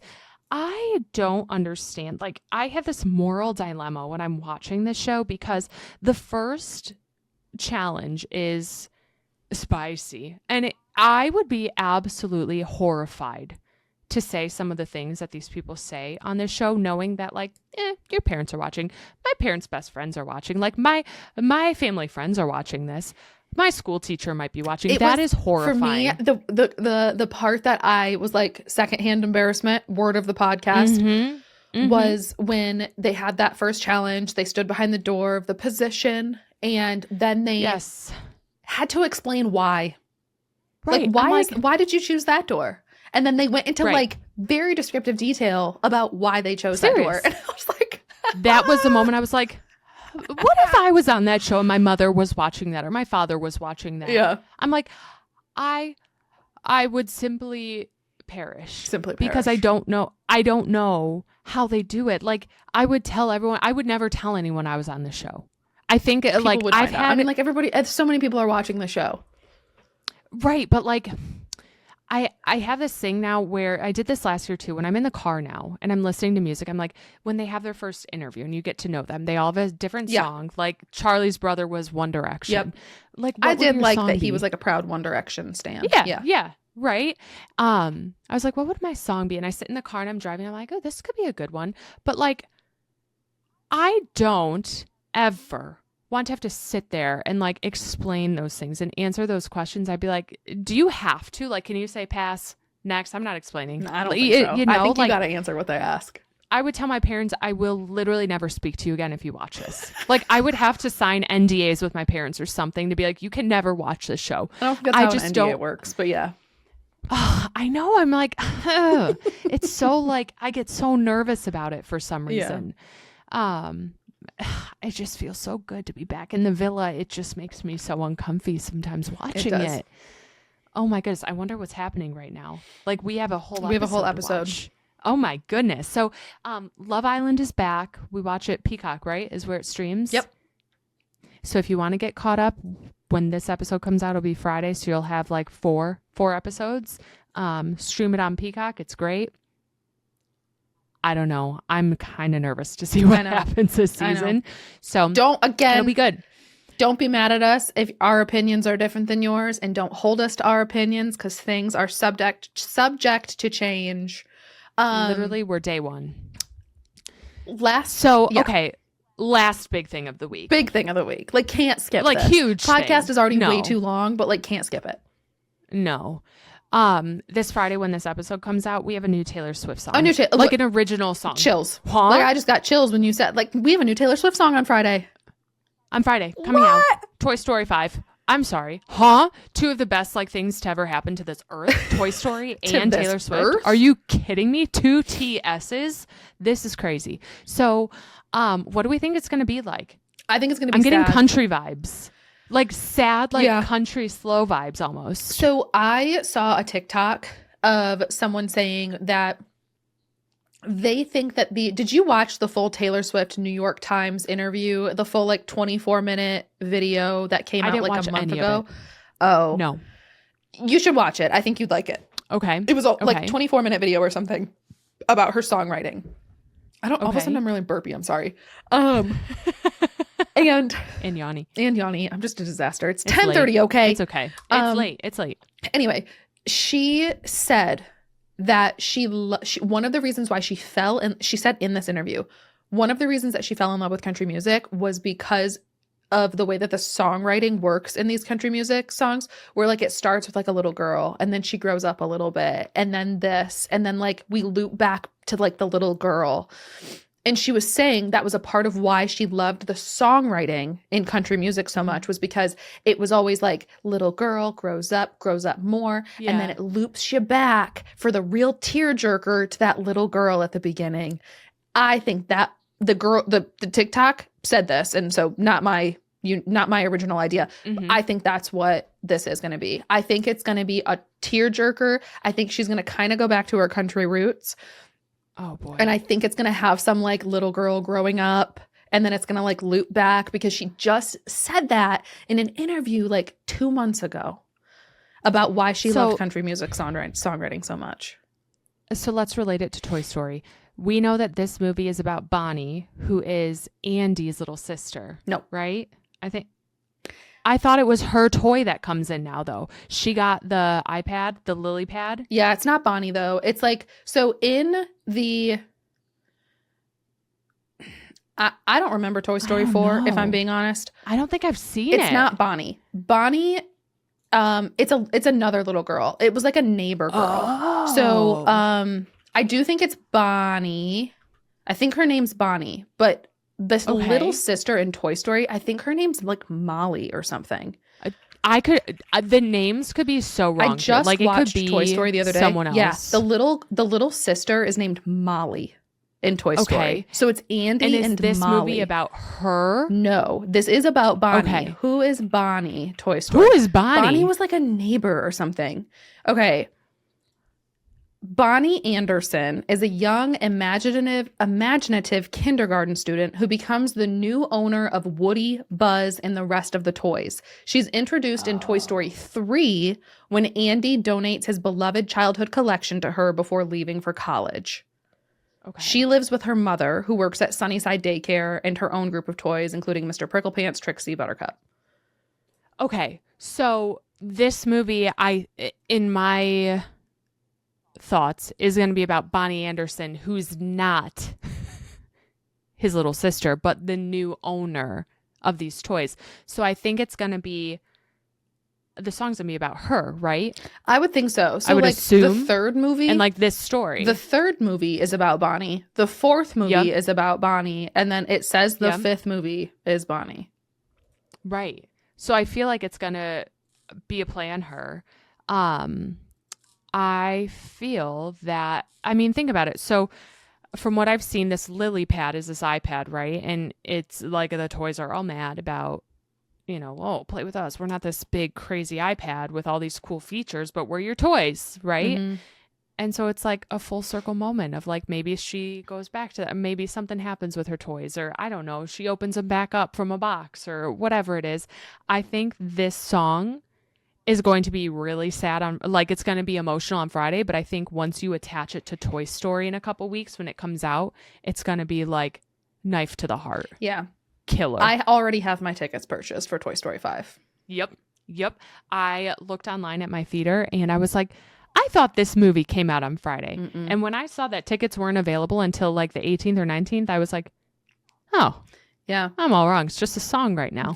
I don't understand. Like, I have this moral dilemma when I'm watching this show, because the first challenge is spicy. And I would be absolutely horrified to say some of the things that these people say on this show, knowing that like, your parents are watching. My parents' best friends are watching. Like my family friends are watching this. My school teacher might be watching. That is horrifying. For me, the part that I was like secondhand embarrassment, word of the podcast, was when they had that first challenge. They stood behind the door of the position, and then they had to explain why. Right. Like, why did you choose that door? And then they went into like very descriptive detail about why they chose that door. And I was like, that was the moment I was like, what if I was on that show and my mother was watching that, or my father was watching that? Yeah. I'm like, I would simply perish. Because I don't know how they do it. Like, I would tell everyone, I would never tell anyone I was on the show. I think people like would I've find out. had, I mean, like everybody, so many people are watching the show. Right. But like, I have this thing now where I did this last year too, when I'm in the car now and I'm listening to music, I'm like, when they have their first interview and you get to know them, they all have a different song. Like Charlie's brother was One Direction. Yep. Like, I did like that he was like a proud One Direction stan. Yeah. Right. I was like, what would my song be? And I sit in the car and I'm driving. I'm like, oh, this could be a good one. But like, I don't ever want to have to sit there and like explain those things and answer those questions. I'd be like, do you have to? Like, can you say pass? Next? I'm not explaining. No, I don't like, think so. You know, I think like, you got to answer what they ask. I would tell my parents, I will literally never speak to you again if you watch this. Like, I would have to sign NDAs with my parents or something to be like, you can never watch this show. I don't think that's how an NDA works, but yeah. I know. I'm like, it's so like, I get so nervous about it for some reason. It just feels so good to be back in the villa. It just makes me so uncomfy sometimes watching it. Oh my goodness. I wonder what's happening right now. Like, we have a whole episode. Oh my goodness. So Love Island is back. We watch it. Peacock, right? Is where it streams. Yep. So if you want to get caught up, when this episode comes out, it'll be Friday. So you'll have like four episodes. Stream it on Peacock. It's great. I don't know. I'm kind of nervous to see what happens this season. So it'll be good. Don't be mad at us if our opinions are different than yours, and don't hold us to our opinions, because things are subject to change. Literally, we're day one. Last big thing of the week. Like, can't skip like this. Huge podcast thing. is already way too long, but like, can't skip it. No. This Friday when this episode comes out, we have a new Taylor Swift song. Like an original song. Chills. Huh? Like, I just got chills when you said, like, we have a new Taylor Swift song on Friday. Coming out. Toy Story 5. I'm sorry. Huh? Two of the best like things to ever happen to this earth. Toy Story and Taylor Swift. Are you kidding me? 2 TS's? This is crazy. So, what do we think it's going to be like? I think it's going to be I'm getting sad. country vibes. Like sad, like country slow vibes almost. So I saw a TikTok of someone saying that they think that did you watch the full Taylor Swift New York Times interview, the full like 24-minute video that came out like a month ago? Oh, no. You should watch it. I think you'd like it. Okay. It was like 24-minute video or something about her songwriting. All of a sudden I'm really burpy. I'm sorry. And Yanni. I'm just a disaster. It's 10:30. Okay. It's okay. It's late. Anyway, she said that one of the reasons why she fell in, she said in this interview, one of the reasons that she fell in love with country music was because of the way that the songwriting works in these country music songs, where like it starts with like a little girl and then she grows up a little bit and then this, and then like we loop back to like the little girl. And she was saying that was a part of why she loved the songwriting in country music so much, was because it was always like little girl grows up more, and then it loops you back for the real tearjerker to that little girl at the beginning. I think that the TikTok said this, and so not my original idea. I think that's what this is going to be. I think it's going to be a tearjerker. I think she's going to kind of go back to her country roots. Oh boy. And I think it's going to have some like little girl growing up, and then it's going to like loop back, because she just said that in an interview like 2 months ago about why she loved country music songwriting so much. So let's relate it to Toy Story. We know that this movie is about Bonnie, who is Andy's little sister. No. Right? I thought it was her toy that comes in now, though. She got the iPad, the lily pad. Yeah, it's not Bonnie, though. It's like, so in the... I don't remember Toy Story 4, if I'm being honest. I don't think I've seen it. It's not Bonnie. Bonnie, it's another little girl. It was like a neighbor girl. Oh. So I do think it's Bonnie. I think her name's Bonnie, but this little sister in Toy Story, I think her name's like Molly or something. The names could be so wrong. I just like watched it could be Toy Story the other day. Someone else. Yeah, the little sister is named Molly in Toy Story. So it's Andy and is this Molly. movie about her? No, this is about Bonnie. Okay. Who is Bonnie? Toy Story. Who is Bonnie? Bonnie was like a neighbor or something. Okay. Bonnie Anderson is a young, imaginative kindergarten student who becomes the new owner of Woody, Buzz, and the rest of the toys. She's introduced in Toy Story 3 when Andy donates his beloved childhood collection to her before leaving for college. Okay. She lives with her mother, who works at Sunnyside Daycare, and her own group of toys, including Mr. Pricklepants, Trixie, Buttercup. Okay, so this movie, in my thoughts, is going to be about Bonnie Anderson, who's not his little sister, but the new owner of these toys. So I think it's going to be, the song's going to be about her, right? I would think so. So I would like assume. the third movie And like this story. The third movie is about Bonnie. The fourth movie is about Bonnie. And then it says the fifth movie is Bonnie. Right. So I feel like it's going to be a play on her. I feel that, I mean, think about it. So from what I've seen, this lily pad is this iPad, right? And it's like the toys are all mad about, oh, play with us. We're not this big crazy iPad with all these cool features, but we're your toys, right? Mm-hmm. And so it's like a full circle moment of like, maybe she goes back to that. Maybe something happens with her toys, or I don't know, she opens them back up from a box or whatever it is. I think this song is going to be really sad it's going to be emotional on Friday, but I think once you attach it to Toy Story in a couple weeks when it comes out, it's going to be like knife to the heart. Yeah. Killer. I already have my tickets purchased for Toy Story 5. Yep. I looked online at my theater and I was like, I thought this movie came out on Friday. Mm-mm. And when I saw that tickets weren't available until like the 18th or 19th, I was like, oh, yeah, I'm all wrong. It's just a song right now.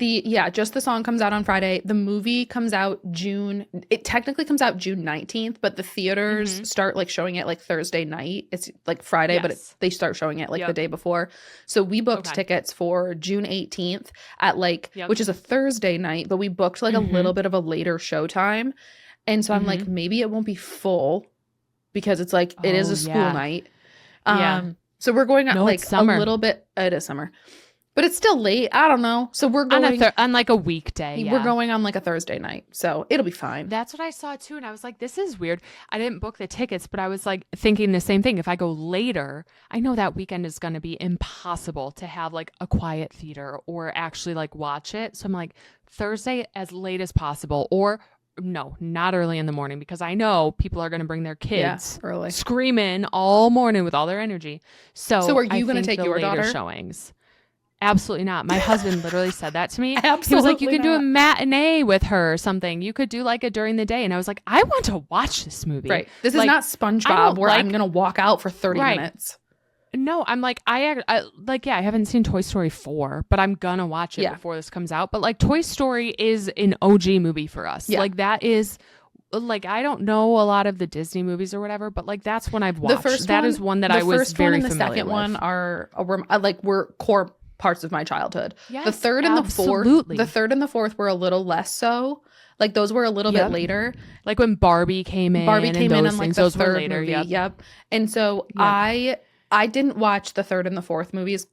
Just the song comes out on Friday. The movie comes out it technically comes out June 19th, but the theaters start like showing it like Thursday night. It's like Friday, but they start showing it like the day before. So we booked tickets for June 18th at which is a Thursday night, but we booked like a little bit of a later showtime. And so I'm like, maybe it won't be full because it's like, it is a school night. So we're going on a little bit, it is summer. But it's still late. I don't know. So we're going on like a weekday. Yeah. We're going on like a Thursday night. So it'll be fine. That's what I saw too. And I was like, this is weird. I didn't book the tickets, but I was like thinking the same thing. If I go later, I know that weekend is going to be impossible to have like a quiet theater or actually like watch it. So I'm like, Thursday as late as possible, or no, not early in the morning, because I know people are going to bring their kids early, screaming all morning with all their energy. So are you going to take your daughter? Showings. Absolutely not. My husband literally said that to me. Absolutely he was like, you could do a matinee with her or something. You could do like a during the day. And I was like, I want to watch this movie. Right. This is not SpongeBob where I'm going to walk out for 30 minutes. No, I'm like, I haven't seen Toy Story 4, but I'm going to watch it before this comes out. But like Toy Story is an OG movie for us. Yeah. Like that is like, I don't know a lot of the Disney movies or whatever, but like that's one I've watched. The first That one, is one that the I was first very one and the familiar second with. one were core parts of my childhood. Yes, the third and absolutely. the fourth were a little less so. Like those were a little bit later. Like when Barbie came in. Barbie came in on like the those were third later. movie. Yep. Yep. And so I didn't watch the third and the fourth movies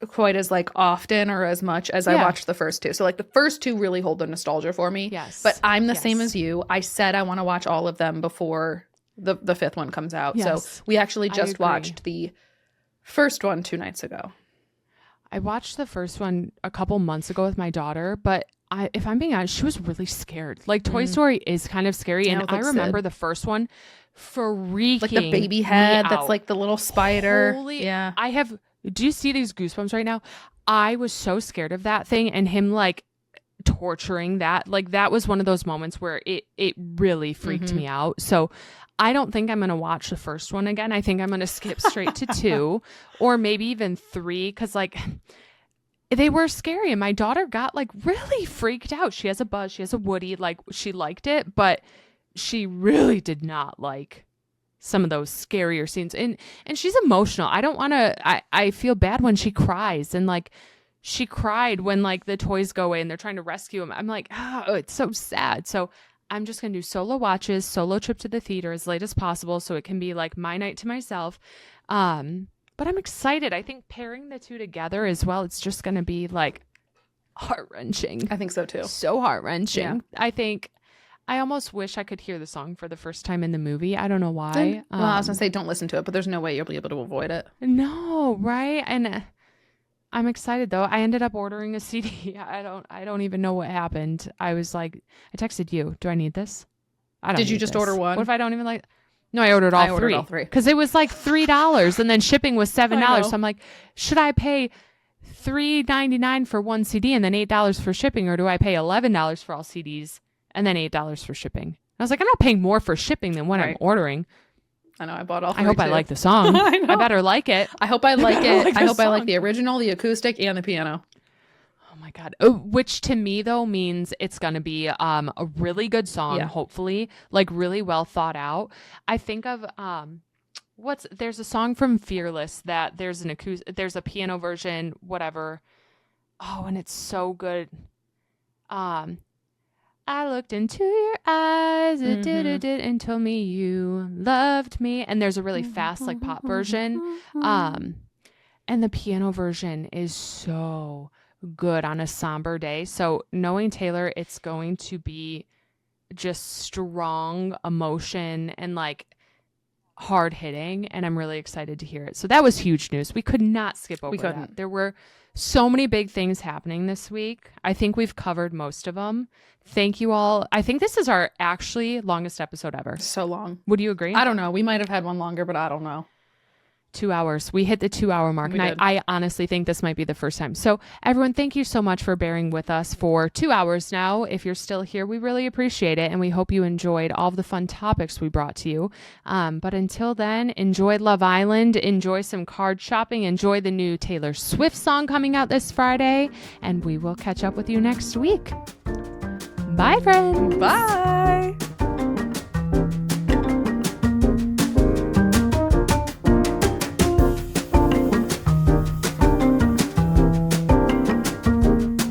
quite as like often or as much as I watched the first two. So like the first two really hold the nostalgia for me. Yes. But I'm the same as you. I said I want to watch all of them before the fifth one comes out. Yes. So we actually just watched the first one 2 nights ago. I watched the first one a couple months ago with my daughter, but if I'm being honest, she was really scared. Like Toy Story is kind of scary, and I remember the first one freaking like the baby head that's like the little spider. Do you see these goosebumps right now? I was so scared of that thing, and him like torturing that. Like that was one of those moments where it really freaked me out. So I don't think I'm going to watch the first one again. I think I'm going to skip straight to 2 or maybe even 3, because like they were scary, and my daughter got like really freaked out. She has a Buzz, she has a Woody, like she liked it, but she really did not like some of those scarier scenes. And she's emotional. I don't want to, I feel bad when she cries, and like she cried when like the toys go away and they're trying to rescue him. I'm like, oh, it's so sad. So I'm just going to do solo watches, solo trip to the theater as late as possible, so it can be like my night to myself. But I'm excited. I think pairing the two together as well, it's just going to be like heart-wrenching. I think so too. So heart-wrenching. Yeah. I think I almost wish I could hear the song for the first time in the movie. I don't know why. Well, I was going to say don't listen to it, but there's no way you'll be able to avoid it. No, right? And I'm excited though. I ended up ordering a CD. I don't even know what happened. I was like, I texted you. Do I need this? I don't. Did you just order one? What if I don't even like? No, I ordered all three because it was like $3 and then shipping was $7. So I'm like, should I pay $3.99 for one CD and then $8 for shipping, or do I pay $11 for all CDs and then $8 for shipping? I was like, I'm not paying more for shipping than what I'm ordering. I know. I bought all three. I hope I like the song. I better like it. I hope I like it. I hope I like the original, the acoustic, and the piano. Oh my God. Which to me though means it's going to be a really good song, hopefully, like really well thought out. I think of there's a song from Fearless that there's a piano version, whatever. Oh, and it's so good. I looked into your eyes, and told me you loved me. And there's a really fast like pop version. And the piano version is so good on a somber day. So knowing Taylor, it's going to be just strong emotion and like hard hitting, and I'm really excited to hear it. So that was huge news. We could not skip over that. There were so many big things happening this week. I think we've covered most of them. Thank you all. I think this is our actually longest episode ever. So long. Would you agree? I don't know. We might have had one longer, but I don't know. 2 hours. We hit the 2 hour mark. And I honestly think this might be the first time. So everyone, thank you so much for bearing with us for 2 hours now. If you're still here, we really appreciate it. And we hope you enjoyed all of the fun topics we brought to you. But until then, enjoy Love Island, enjoy some card shopping, enjoy the new Taylor Swift song coming out this Friday. And we will catch up with you next week. Bye, friends. Bye.